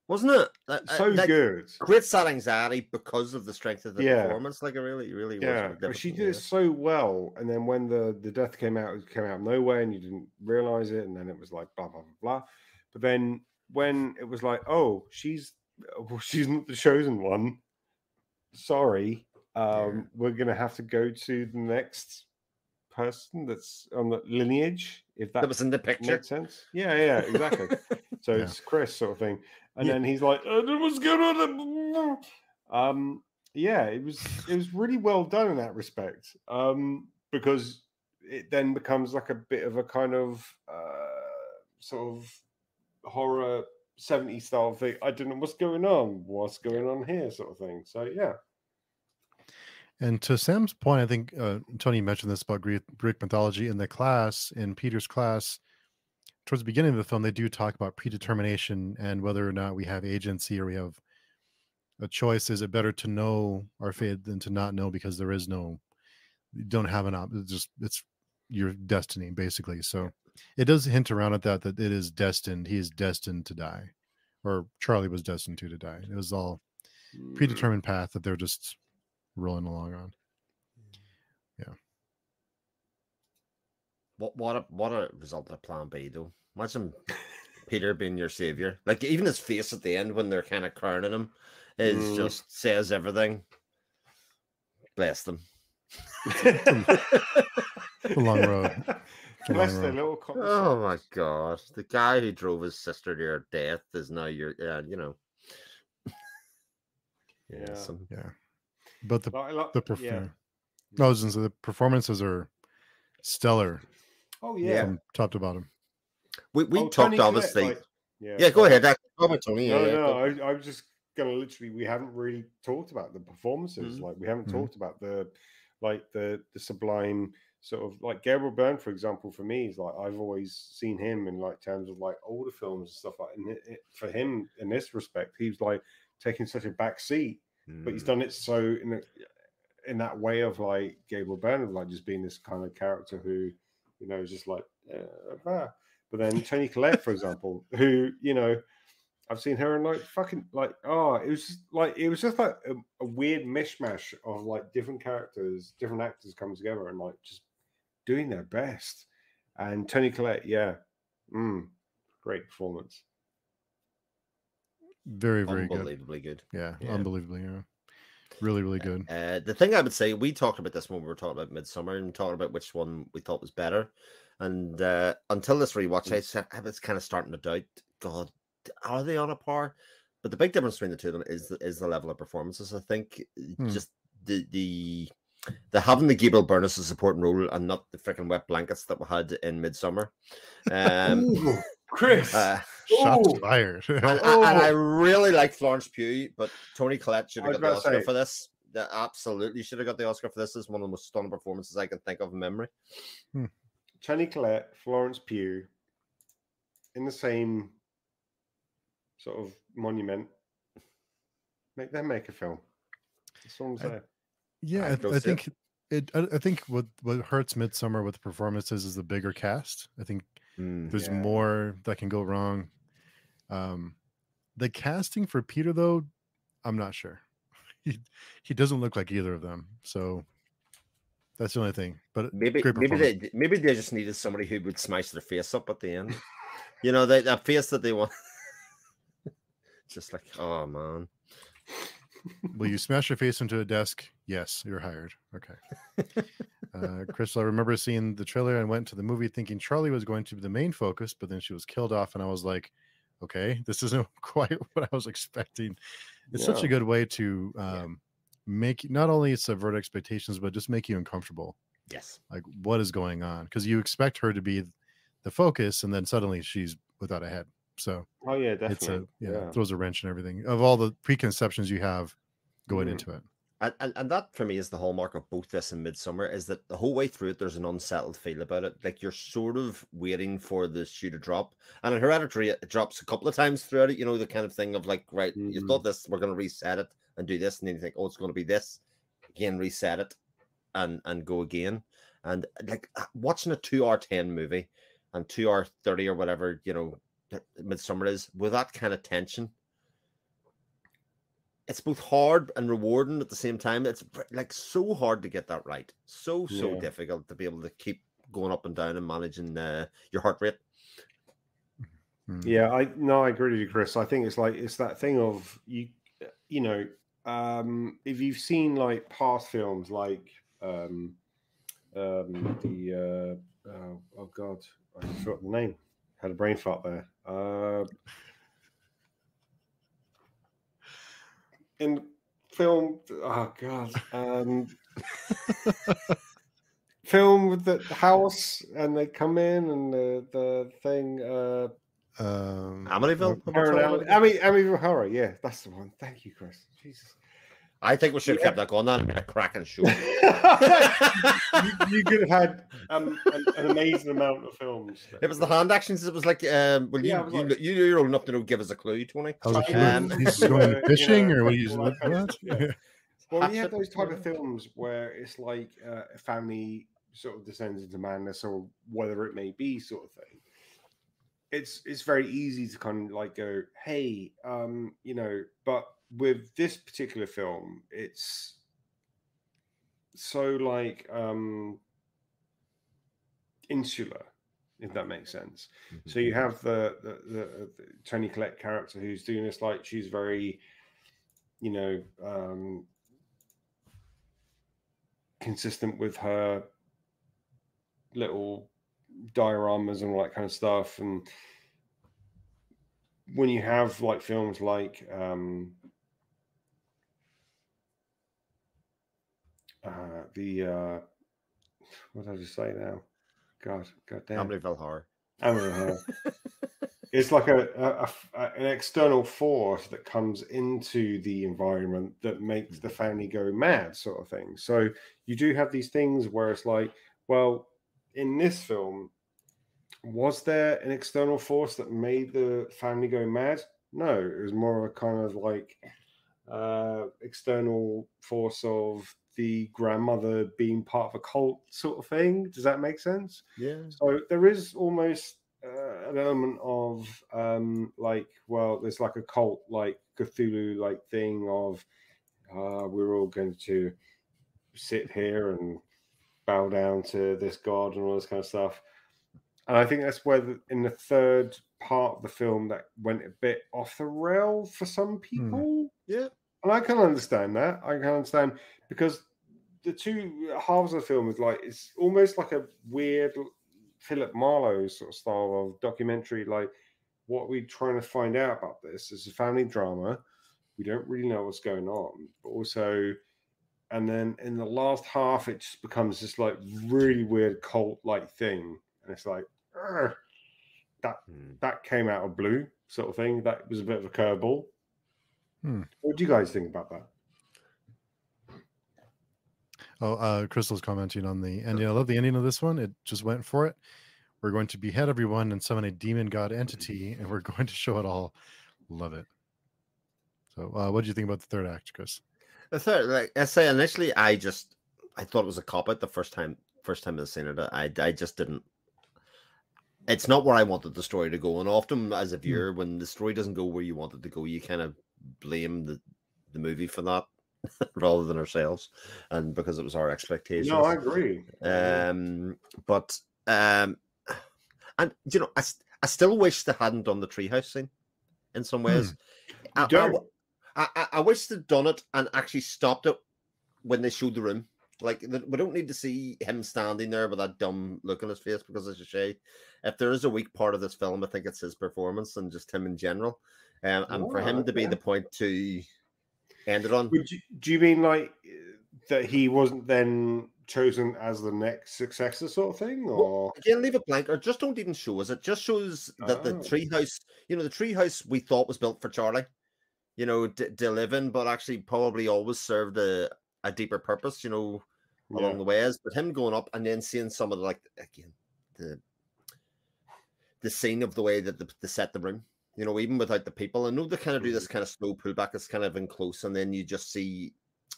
Wasn't it? So good. Great sad anxiety because of the strength of the performance. Like it really was. Yeah, but she did it so well. And then when the death came out, it came out of nowhere, and you didn't realize it. And then it was like blah blah blah blah. But then when it was like, oh, she's not the chosen one. Sorry, we're gonna have to go to the next person that's on the lineage. If that was in the picture, makes sense. Yeah, exactly. So it's Chris sort of thing. And then he's like, what's going on? Yeah, it was really well done in that respect. Because it then becomes like a bit of a kind of sort of horror 70s style thing. I don't know what's going on here, sort of thing. So yeah. And to Sam's point, I think Tony mentioned this about Greek mythology in Peter's class. Towards the beginning of the film, they do talk about predetermination and whether or not we have agency or we have a choice. Is it better to know our fate than to not know, because there is no, you don't have an it's your destiny, basically. So it does hint around at that it is destined. He is destined to die, or Charlie was destined to die. It was all predetermined path that they're just rolling along on. Yeah. What a result of Plan B, though. Imagine Peter being your savior. Like even his face at the end when they're kind of crowning him is just says everything. Bless them. The long road. Bless the little cops. Oh my god! The guy who drove his sister to her death is now your, Yeah. But the performances are stellar. Oh yeah, from top to bottom. We talked obviously. Collette, go ahead. Tony. No, I was just gonna literally, we haven't really talked about the performances. Like we haven't talked about the sublime sort of like Gabriel Byrne, for example. For me, is like I've always seen him in like terms of like older films and stuff like. And for him, in this respect, he's like taking such a back seat, but he's done it so in that way of like Gabriel Byrne, of like just being this kind of character who, you know, is just like. But then Toni Collette, for example, who, you know, I've seen her in like fucking like it was just like a weird mishmash of like different characters, different actors come together and like just doing their best. And Toni Collette, great performance. Very, very good. Unbelievably good. Yeah, unbelievably. Yeah. Really, really good. The thing I would say, we talked about this when we were talking about Midsommar and talking about which one we thought was better. And until this rewatch, I was kind of starting to doubt, God, are they on a par? But the big difference between the two of them is the level of performances. I think just the having the Gabriel Byrne as a supporting role and not the freaking wet blankets that we had in Midsommar. Ooh, Chris, shots fired. And I really like Florence Pugh, but Toni Collette should have got the Oscar for this. That absolutely should have got the Oscar for this. This is one of the most stunning performances I can think of in memory. Toni Collette, Florence Pugh, in the same sort of monument. Make them make a film. That's what I'm saying. Yeah, I think I think what hurts Midsommar with the performances is the bigger cast. I think there's more that can go wrong. The casting for Peter, though, I'm not sure. He doesn't look like either of them, so that's the only thing. But maybe they just needed somebody who would smash their face up at the end. You know, that face that they want. Just like, oh man. Will you smash your face into a desk? Yes, you're hired. Okay. Crystal, I remember seeing the trailer and went to the movie thinking Charlie was going to be the main focus, but then she was killed off, and I was like, okay, this isn't quite what I was expecting. It's such a good way to make not only subvert expectations, but just make you uncomfortable. Yes. Like, what is going on? Because you expect her to be the focus, and then suddenly she's without a head. So definitely. It throws a wrench in everything of all the preconceptions you have going into it. And that for me is the hallmark of both this and Midsommar, is that the whole way through it there's an unsettled feel about it. Like you're sort of waiting for the shoe to drop. And in Hereditary it drops a couple of times throughout it, you know, the kind of thing of like, right, you thought this, we're gonna reset it and do this, and then you think, oh, it's gonna be this, again, reset it and go again. And like watching a 2-hour-10 movie and 2-hour-30 or whatever, you know, Midsommar is, with that kind of tension, it's both hard and rewarding at the same time. It's like so hard to get that right, so difficult to be able to keep going up and down and managing your heart rate. Yeah, I agree with you, Chris. I think it's that thing of you know, if you've seen like past films like oh god, I forgot the name. Had a brain fart there. In film, oh god, film with the house, and they come in, and the thing, Amityville, Amityville Horror. Yeah, that's the one. Thank you, Chris. Jesus. I think we should have kept that going. That'd been a cracking show. you could have had an amazing amount of films. It was the hand actions. It was like, you're old enough to know. Give us a clue, Tony. He's going fishing, or what? Well, you have those type of films where it's like a family sort of descends into madness, or whatever it may be, sort of thing. It's very easy to kind of like go, hey, you know, but with this particular film, it's so like insular, if that makes sense. So you have the Toni Collette character who's doing this, like she's very, you know, consistent with her little dioramas and all that kind of stuff. And when you have like films like what did I just say now? God damn. Amityville Horror. Amityville Horror. it's like an external force that comes into the environment that makes the family go mad, sort of thing. So you do have these things where it's like, well, in this film, was there an external force that made the family go mad? No, it was more of a kind of like external force of the grandmother being part of a cult, sort of thing. Does that make sense? Yeah. So there is almost an element of like, well, there's like a cult, like Cthulhu, like thing of we're all going to sit here and bow down to this god and all this kind of stuff. And I think that's where in the third part of the film that went a bit off the rail for some people. Yeah. And I can understand that. I can understand because the two halves of the film is like, it's almost like a weird Philip Marlowe sort of style of documentary. Like, what are we trying to find out about this? It's a family drama. We don't really know what's going on, but also, and then in the last half, it just becomes this like really weird cult like thing. And it's like, that came out of blue sort of thing. That was a bit of a curveball. What do you guys think about that? Oh, Crystal's commenting on the ending. I love the ending of this one. It just went for it. We're going to behead everyone and summon a demon god entity, and we're going to show it all. Love it. So, what do you think about the third act, Chris? The third, like I say, initially, I thought it was a cop out the first time I've seen it. I just didn't. It's not where I wanted the story to go, and often as a viewer, when the story doesn't go where you want it to go, you kind of blame the movie for that rather than ourselves, and because it was our expectations. No, I agree. But and you know, I still wish they hadn't done the treehouse scene in some ways. I wish they'd done it and actually stopped it when they showed the room. Like, we don't need to see him standing there with that dumb look on his face, because, as you say, if there is a weak part of this film, I think it's his performance and just him in general. And for him to be the point to end it on. Do you mean like that he wasn't then chosen as the next successor, sort of thing? Or again, leave it blank, or just don't even show us. It just shows that the treehouse, the treehouse we thought was built for Charlie, to live in, but actually probably always served a deeper purpose, along the ways. But him going up and then seeing some of the scene of the way that they set the room, even without the people. I know they kind of do this kind of slow pullback. It's kind of in close, and then you just see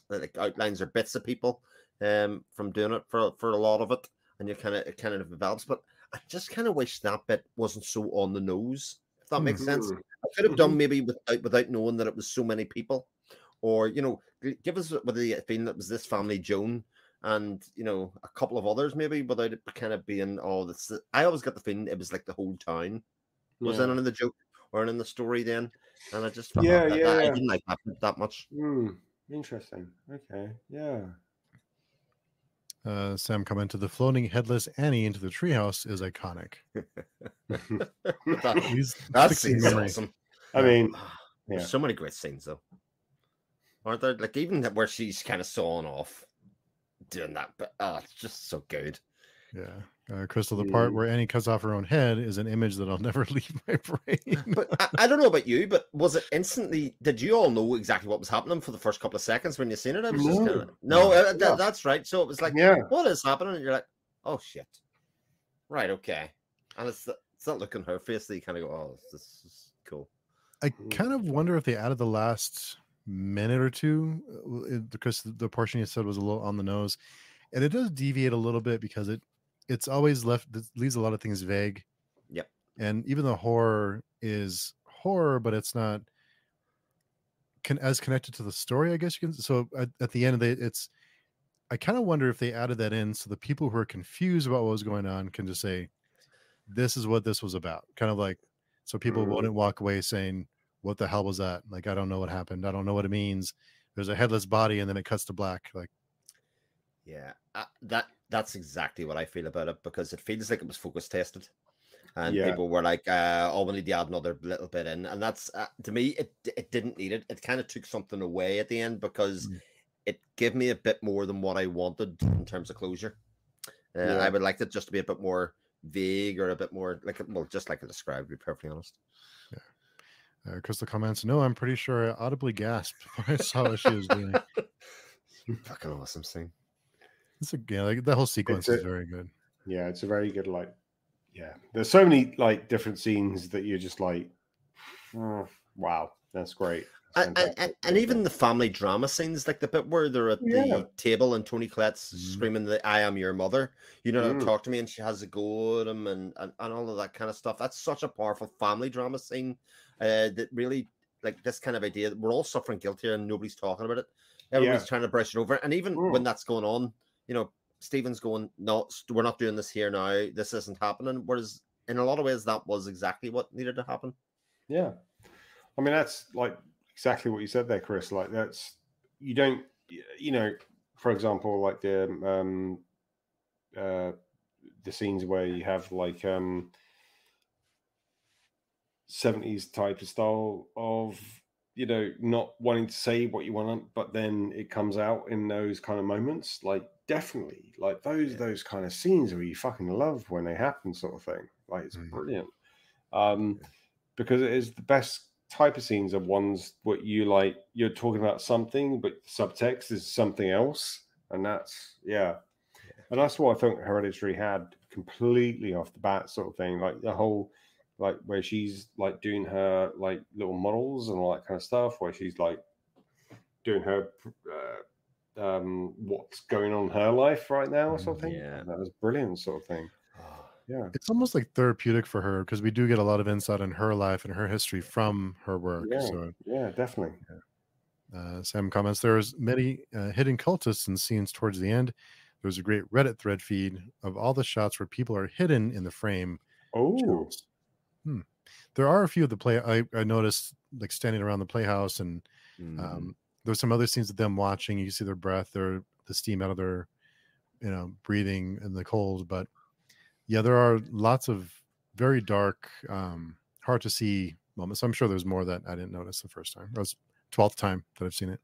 like outlines or bits of people from doing it for a lot of it, and it kind of develops. But I just kind of wish that bit wasn't so on the nose, if that makes sense. I could have done maybe without knowing that it was so many people, or give us with the feeling that it was this family, Joan, and a couple of others maybe, without it kind of being this. I always got the feeling it was like the whole town was in the joke or in the story then, and I just felt I didn't like that much. Interesting. Okay, yeah. Sam commented, the floating headless Annie into the treehouse is iconic. That's awesome. I mean, there's so many great scenes though, aren't there? Like even where she's kind of sawing off, doing that, but it's just so good. Yeah, Crystal, the part where Annie cuts off her own head is an image that I'll never leave my brain. But I don't know about you, but was it instantly? Did you all know exactly what was happening for the first couple of seconds when you seen it? I was just kind of, that's right. So it was like, what is happening? And you're like, oh shit, right, okay. And it's not looking her face that you kind of go, oh, this is cool. I kind of wonder if they added the last minute or two, because the portion you said was a little on the nose, and it does deviate a little bit because it's always leaves a lot of things vague. Yep. And even the horror is horror, but it's not as connected to the story, I guess you can. So at the end of it, I kind of wonder if they added that in so the people who are confused about what was going on can just say, this is what this was about. Kind of like, so people wouldn't walk away saying, what the hell was that? Like, I don't know what happened. I don't know what it means. There's a headless body and then it cuts to black. Like, yeah, that's exactly what I feel about it, because it feels like it was focus tested, and people were like, "Oh, we need to add another little bit in," and that's to me, it didn't need it. It kind of took something away at the end because it gave me a bit more than what I wanted in terms of closure. I would like it just to be a bit more vague or a bit more like, well, just like I described, to be perfectly honest. Crystal comments, no, I'm pretty sure I audibly gasped when I saw what she was doing. Fucking awesome scene. Like the whole sequence is very good. Yeah, it's a very good, like, yeah. There's so many like different scenes that you're just like, oh, wow, that's great. And even the family drama scenes, like the bit where they're at the table and Tony Collette's screaming that I am your mother, you know, talk to me, and she has a go at him and all of that kind of stuff. That's such a powerful family drama scene that really, like, this kind of idea that we're all suffering guilt here and nobody's talking about it. Everybody's trying to brush it over. And even when that's going on, you know, Stephen's going, no, we're not doing this here now. This isn't happening. Whereas in a lot of ways, that was exactly what needed to happen. Yeah. I mean, that's like exactly what you said there, Chris. Like, that's, you don't, you know, for example, like the scenes where you have like 70s type of style of, you know, not wanting to say what you want, but then it comes out in those kind of moments. Like, definitely, like those kind of scenes where you fucking love when they happen, sort of thing. Like, it's brilliant. Because it is the best type of scenes are ones what you like, you're talking about something, but the subtext is something else. And that's, and that's what I think Hereditary had completely off the bat, sort of thing. Like the whole, like where she's like doing her like little models and all that kind of stuff, where she's like doing her what's going on in her life right now or something. Yeah, that was brilliant, sort of thing. Yeah, it's almost like therapeutic for her because we do get a lot of insight on her life and her history from her work. Yeah, definitely. Sam comments, there's many hidden cultists in scenes towards the end. There's a great Reddit thread feed of all the shots where people are hidden in the frame. Oh, there are a few of the play I noticed, like standing around the playhouse, and there's some other scenes of them watching. You see their breath, the steam out of their, you know, breathing in the cold. But yeah, there are lots of very dark, hard to see moments. I'm sure there's more that I didn't notice the first time. That was 12th time that I've seen it.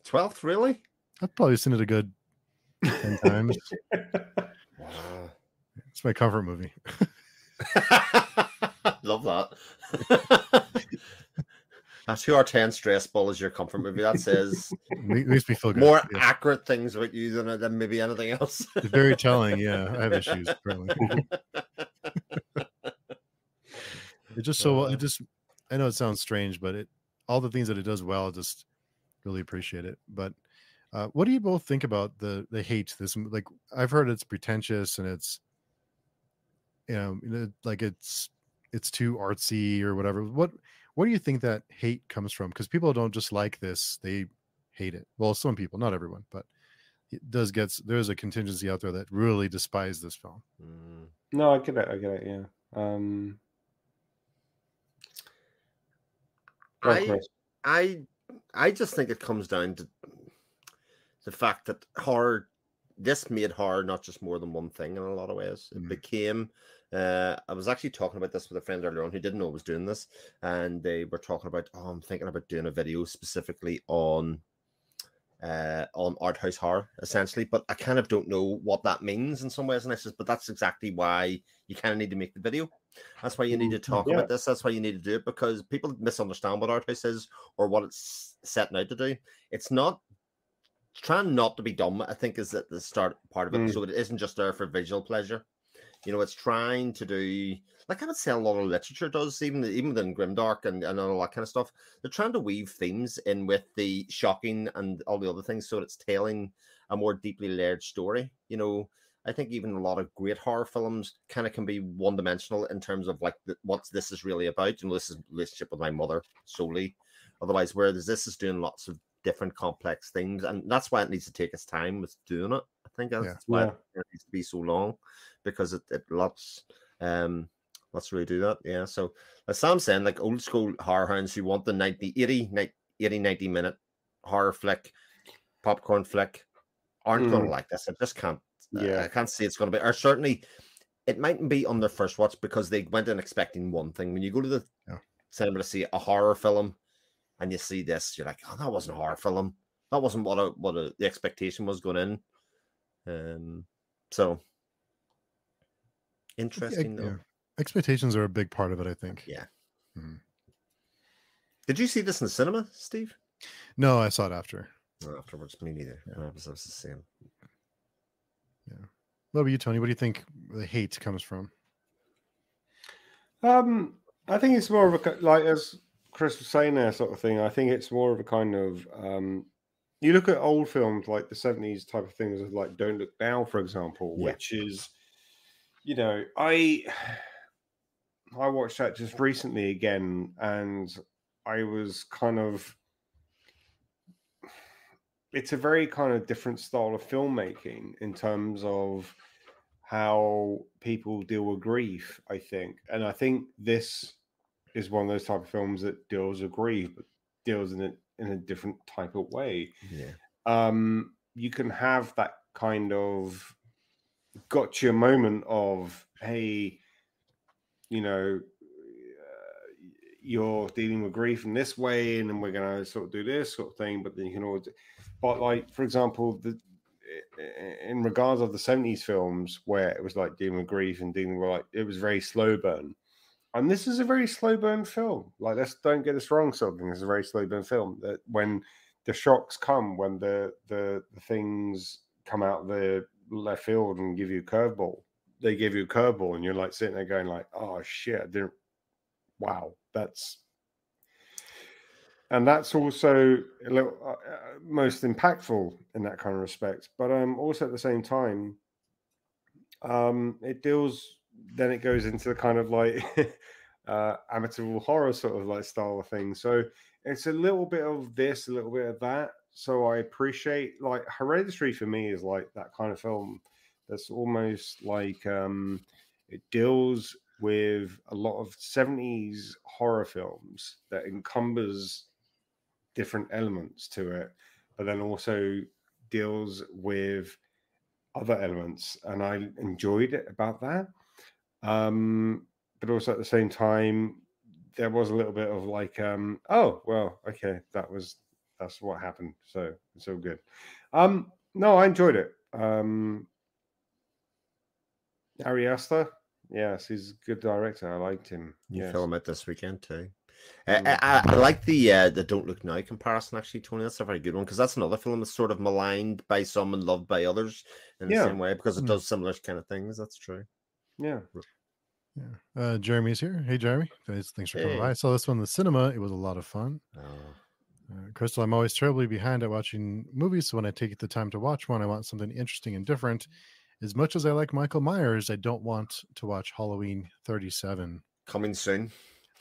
12th, really? I've probably seen it a good 10 times. Wow. It's my comfort movie. Love that. That's 2 hours 10 stress ball is your comfort movie. That says makes me feel good. More accurate things about you than maybe anything else. It's very telling. Yeah, I have issues apparently. It just I know it sounds strange, but all the things that it does well, just really appreciate it. But what do you both think about the hate? This, like, I've heard it's pretentious and it's, you know, like it's too artsy or whatever. What do you think that hate comes from? Because people don't just like this; they hate it. Well, some people, not everyone, but it does there's a contingency out there that really despise this film. No, I get it. Yeah. I just think it comes down to the fact that this made horror not just more than one thing in a lot of ways. It became, I was actually talking about this with a friend earlier on who didn't know I was doing this, and they were talking about, I'm thinking about doing a video specifically on art house horror, essentially, but I kind of don't know what that means in some ways. And I says, but that's exactly why you kind of need to make the video. That's why you need to talk about this. That's why you need to do it, because people misunderstand what art house is or what it's setting out to do. It's trying not to be dumb, I think, is at the start part of it. So it isn't just there for visual pleasure. You know, it's trying to do, like I would say a lot of literature does, even within Grimdark and all that kind of stuff. They're trying to weave themes in with the shocking and all the other things, so it's telling a more deeply layered story. You know, I think even a lot of great horror films kind of can be one-dimensional in terms of like what this is really about. You know, this is relationship with my mother solely. Otherwise, whereas this is doing lots of different complex things, and that's why it needs to take its time with doing it. I think that's why it needs to be so long, because it lots really do that. Yeah. So as Sam's saying, like old school horror hounds who want the 90 minute horror flick, popcorn flick, aren't going to like this. I just can't. I can't see it's going to be. Or certainly, it mightn't be on their first watch because they went in expecting one thing. When you go to the cinema to see a horror film, and you see this, you're like, oh, that wasn't a horror film. That wasn't what the expectation was going in. So Interesting though. Yeah. Expectations are a big part of it, I think. Yeah. Mhm. Did you see this in the cinema, Steve? No, I saw it after. No, afterwards, me neither. Yeah. No, it was the same. Yeah. What about you, Tony? What do you think the hate comes from? I think it's more of a like as Chris was saying there, sort of thing. I think it's more of a kind of you look at old films like the 70s type of things, of like Don't Look Now, for example, Yeah. which is, you know, I watched that just recently again, and I was kind of. It's a very kind of different style of filmmaking in terms of how people deal with grief, I think. And I think this is one of those type of films that deals with grief, but deals in a different type of way. Yeah. You can have that kind of gotcha moment of, hey, you know, you're dealing with grief in this way, and then we're going to sort of do this sort of thing. But then you can always, but like, for example, in regards of the 70s films where it was like dealing with grief and dealing with like, it was very slow burn. And this is a very slow burn film. Like, let's don't get this wrong. Something is a very slow burn film. That when the shocks come, when the things come out of the left field and give you a curveball, they give you a curveball, and you're like sitting there going like, "Oh shit, I didn't." Wow, that's also a little most impactful in that kind of respect. But also at the same time, it deals. Then it goes into the kind of like Amityville horror sort of like style of thing. So it's a little bit of this, a little bit of that. So I appreciate, like, Hereditary for me is like that kind of film that's almost like it deals with a lot of 70s horror films that encumbers different elements to it, but then also deals with other elements, and I enjoyed it about that. But also at the same time, there was a little bit of like, oh well, okay, that's what happened, so it's all good. No, I enjoyed it. Ari Aster, yes, he's a good director. I liked him. You yes. film it this weekend too. I like the Don't Look Now comparison, actually, Tony. That's a very good one, because that's another film that's sort of maligned by some and loved by others in the same way, because it does similar kind of things. That's true. Yeah. Jeremy's here. Hey, Jeremy. Thanks for coming by. I saw this one in the cinema. It was a lot of fun. Crystal, I'm always terribly behind at watching movies, so when I take the time to watch one, I want something interesting and different. As much as I like Michael Myers, I don't want to watch Halloween 37. Coming soon.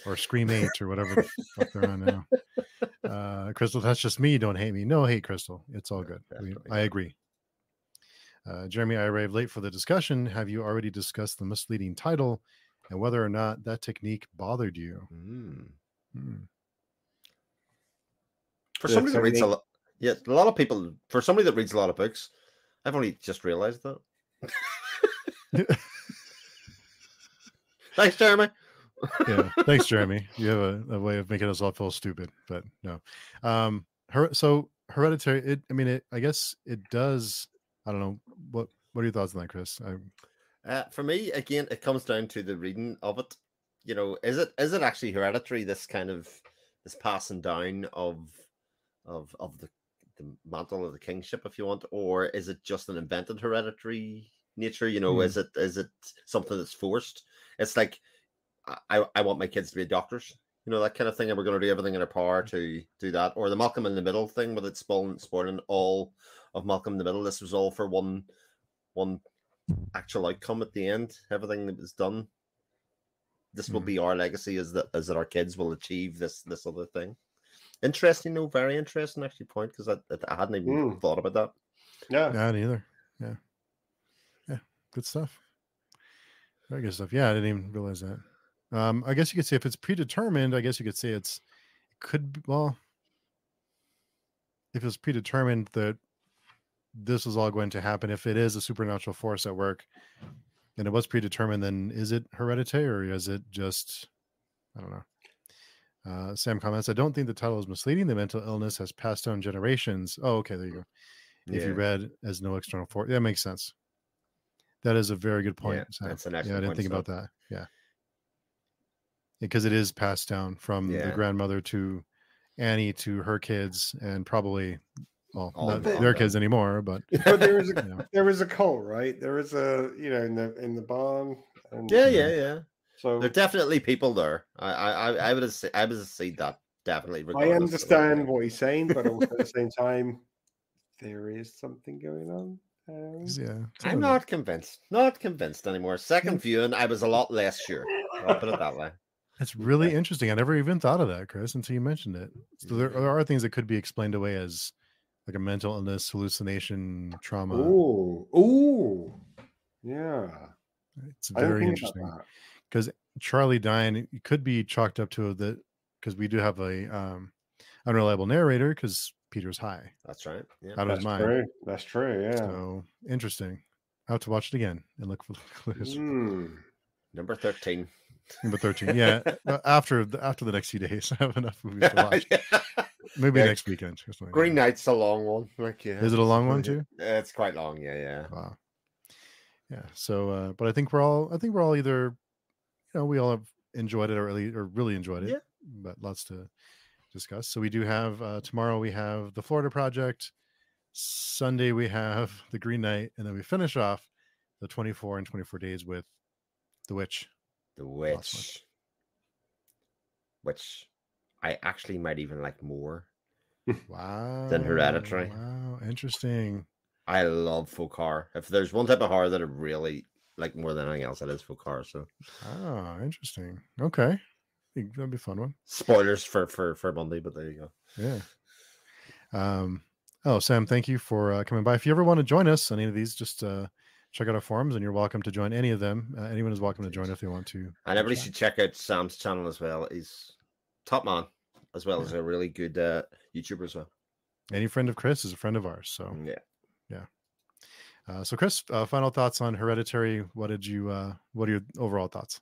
Or Scream 8 or whatever the fuck they're on now. Crystal, that's just me. Don't hate me. No hate, Crystal. It's all good. I agree. Jeremy, I arrived late for the discussion. Have you already discussed the misleading title and whether or not that technique bothered you? For somebody that reads a lot, a lot of people, for somebody that reads a lot of books, I've only just realized that. Thanks, Jeremy. Yeah, thanks, Jeremy. You have a way of making us all feel stupid, but no. So Hereditary, I guess it does. I don't know. What are your thoughts on that, Chris? For me, again, it comes down to the reading of it. You know, is it actually hereditary? This kind of this passing down of the mantle of the kingship, if you want, or is it just an invented hereditary nature? You know, is it something that's forced? It's like, I want my kids to be doctors, you know, that kind of thing, and we're going to do everything in our power to do that. Or the Malcolm in the Middle thing, with it spoiling all of Malcolm in the Middle. This was all for one actual outcome at the end. Everything that was done, this will be our legacy, is that our kids will achieve this other thing. Interesting, though, very interesting actually point, because I hadn't even thought about that. Yeah, neither. Yeah, good stuff. Very good stuff. Yeah, I didn't even realize that. I guess you could say if it's predetermined, I guess you could say if it's predetermined that this is all going to happen, if it is a supernatural force at work and it was predetermined, then is it hereditary, or is it just, I don't know. Sam comments, I don't think the title is misleading. The mental illness has passed down generations. Oh, okay, there you go. If you read as no external force, that makes sense. That is a very good point. Yeah, Sam. that's an I excellent didn't point, think about that. Yeah. Because it is passed down from the grandmother to Annie to her kids, and probably, well, not their kids anymore, but there is there is a cult, right? There is a, in the barn. And, yeah. So there are definitely people there. I would have seen that definitely. I understand what he's saying, but also at the same time, there is something going on. Yeah, I'm not convinced. Not convinced anymore. Second viewing, I was a lot less sure. I'll put it that way. That's really interesting. I never even thought of that, Chris, until you mentioned it. So there are things that could be explained away as like a mental illness, hallucination, trauma. Ooh, yeah. It's very interesting because Charlie dying could be chalked up to that, because we do have a unreliable narrator because Peter's high. That's right. Yeah, that's true. That's true. Yeah. So interesting. I'll have to watch it again and look for the clues. Number 13. Number 13. Yeah. After the next few days, I have enough movies to watch. Maybe next weekend or something. Green Knight's a long one. Is it a long one too? It's quite long. Yeah. Wow. Yeah. So, but I think we're all either, we all have enjoyed it or really enjoyed it. Yeah. But lots to discuss. So we do have tomorrow we have the Florida Project. Sunday we have the Green Knight, and then we finish off the 24 and 24 days with The Witch. The Witch, which I actually might even like more. Wow. Than Hereditary. Wow, interesting. I love folk horror. If there's one type of horror that I really like more than anything else, it is folk horror. So. Oh, interesting. Okay. That'd be a fun one. Spoilers for Monday, but there you go. Yeah. Sam, thank you for coming by. If you ever want to join us on any of these, just check out our forums, and you're welcome to join any of them. Anyone is welcome to join if they want to. And everybody should check out Sam's channel as well. He's top man, as well as a really good YouTuber as well. Any friend of Chris is a friend of ours. So yeah. So Chris, final thoughts on Hereditary. What are your overall thoughts?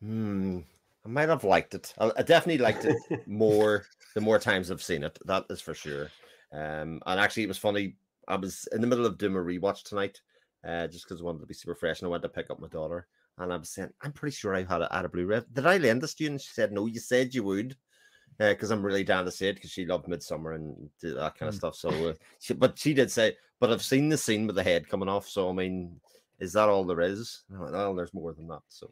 I might have liked it. I definitely liked it more the more times I've seen it. That is for sure. And actually, it was funny. I was in the middle of doing a rewatch tonight, just because I wanted to be super fresh, and I went to pick up my daughter. And I was saying, I'm pretty sure I had a Blu-ray. Did I lend this to you? And she said, no, you said you would. Because I'm really down to see it, because she loved Midsummer and did that kind of stuff. So, but she did say, but I've seen the scene with the head coming off. So, I mean, is that all there is? No, well, there's more than that. So,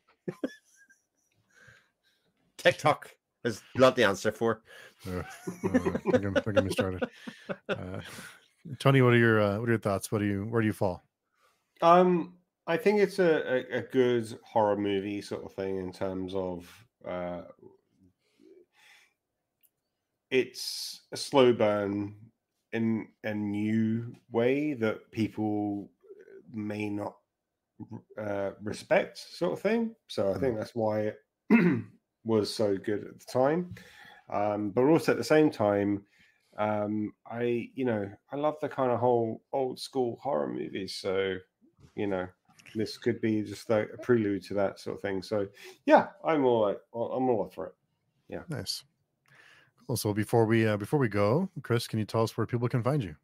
TikTok is not the answer for. Don't get me started. Tony, what are your thoughts? Where do you fall? I think it's a good horror movie sort of thing in terms of it's a slow burn in a new way that people may not respect, sort of thing. So I think that's why it was so good at the time. But also at the same time, I love the kind of whole old school horror movies. So, this could be just like a prelude to that sort of thing. So yeah, I'm all for it. Yeah. Nice. Cool. So before we go, Chris, can you tell us where people can find you?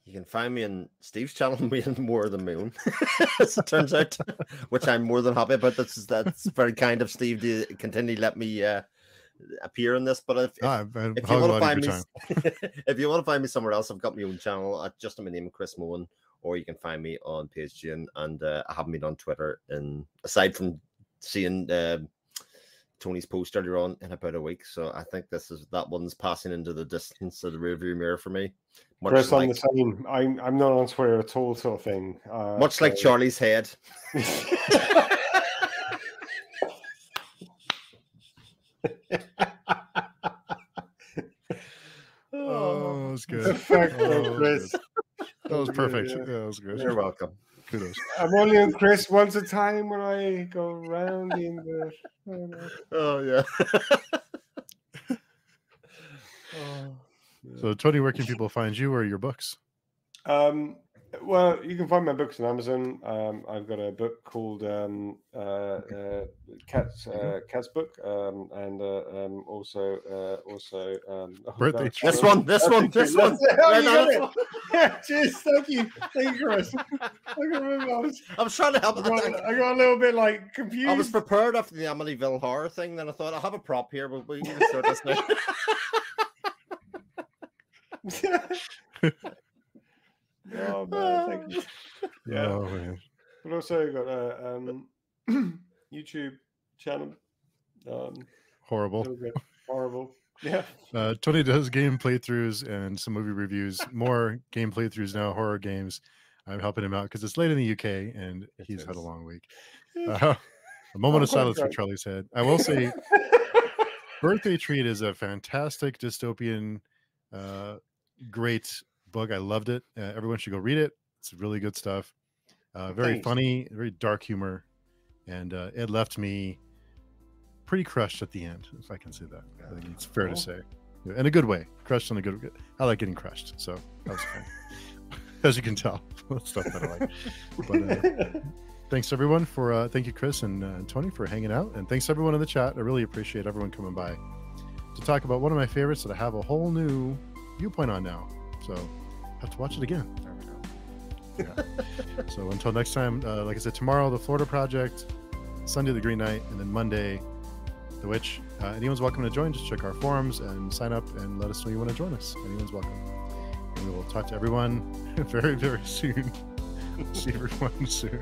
You can find me on Steve's channel, more than my own, as it turns out, which I'm more than happy about. That's very kind of Steve to continue let me appear in this. But if you want to find me, if you want to find me somewhere else, I've got my own channel at just my name, Chris Moen, or you can find me on PageGen, and I haven't been on Twitter. And aside from seeing Tony's post earlier on in about a week, so I think that one's passing into the distance of the rearview mirror for me. Chris, I'm the same. I'm not on Twitter at all, sort of thing. Much like Charlie's head. Oh, that was good. Perfect, Chris. That was perfect. Yeah, that was good. You're welcome. Kudos. I'm only on Chris once a time when I go around in the. Oh yeah. So Tony, where can people find you or your books? Well, you can find my books on Amazon. I've got a book called Cat's Book, and also birthday. This one. Cheers, thank you, Chris. I was trying to help. I got a little bit like confused. I was prepared after the Amityville horror thing. Then I thought I have a prop here, but we need to start this now. Oh man, thank you. Yeah. Oh, man. But also you got a YouTube channel. Horrible. Horrible. Yeah. Tony does game playthroughs and some movie reviews. More game playthroughs now, horror games. I'm helping him out because it's late in the UK and he's had a long week. A moment of silence for Charlie's Head. I will say, Birthday Treat is a fantastic dystopian, great book. I loved it. Everyone should go read it. It's really good stuff. Very funny, very dark humor, and it left me pretty crushed at the end, if I can say that. I think it's fair to say, in a good way. Crushed in a good. I like getting crushed, so that was fun. As you can tell, stuff that I like. But thanks everyone for thank you, Chris and Tony, for hanging out, and thanks everyone in the chat. I really appreciate everyone coming by to talk about one of my favorites that I have a whole new viewpoint on now. So I have to watch it again. There we go. Yeah. So until next time, like I said, tomorrow the Florida Project, Sunday the Green Knight, and then Monday The Witch. Anyone's welcome to join. Just check our forums and sign up and let us know you want to join us. Anyone's welcome. And we will talk to everyone very, very soon. See everyone soon.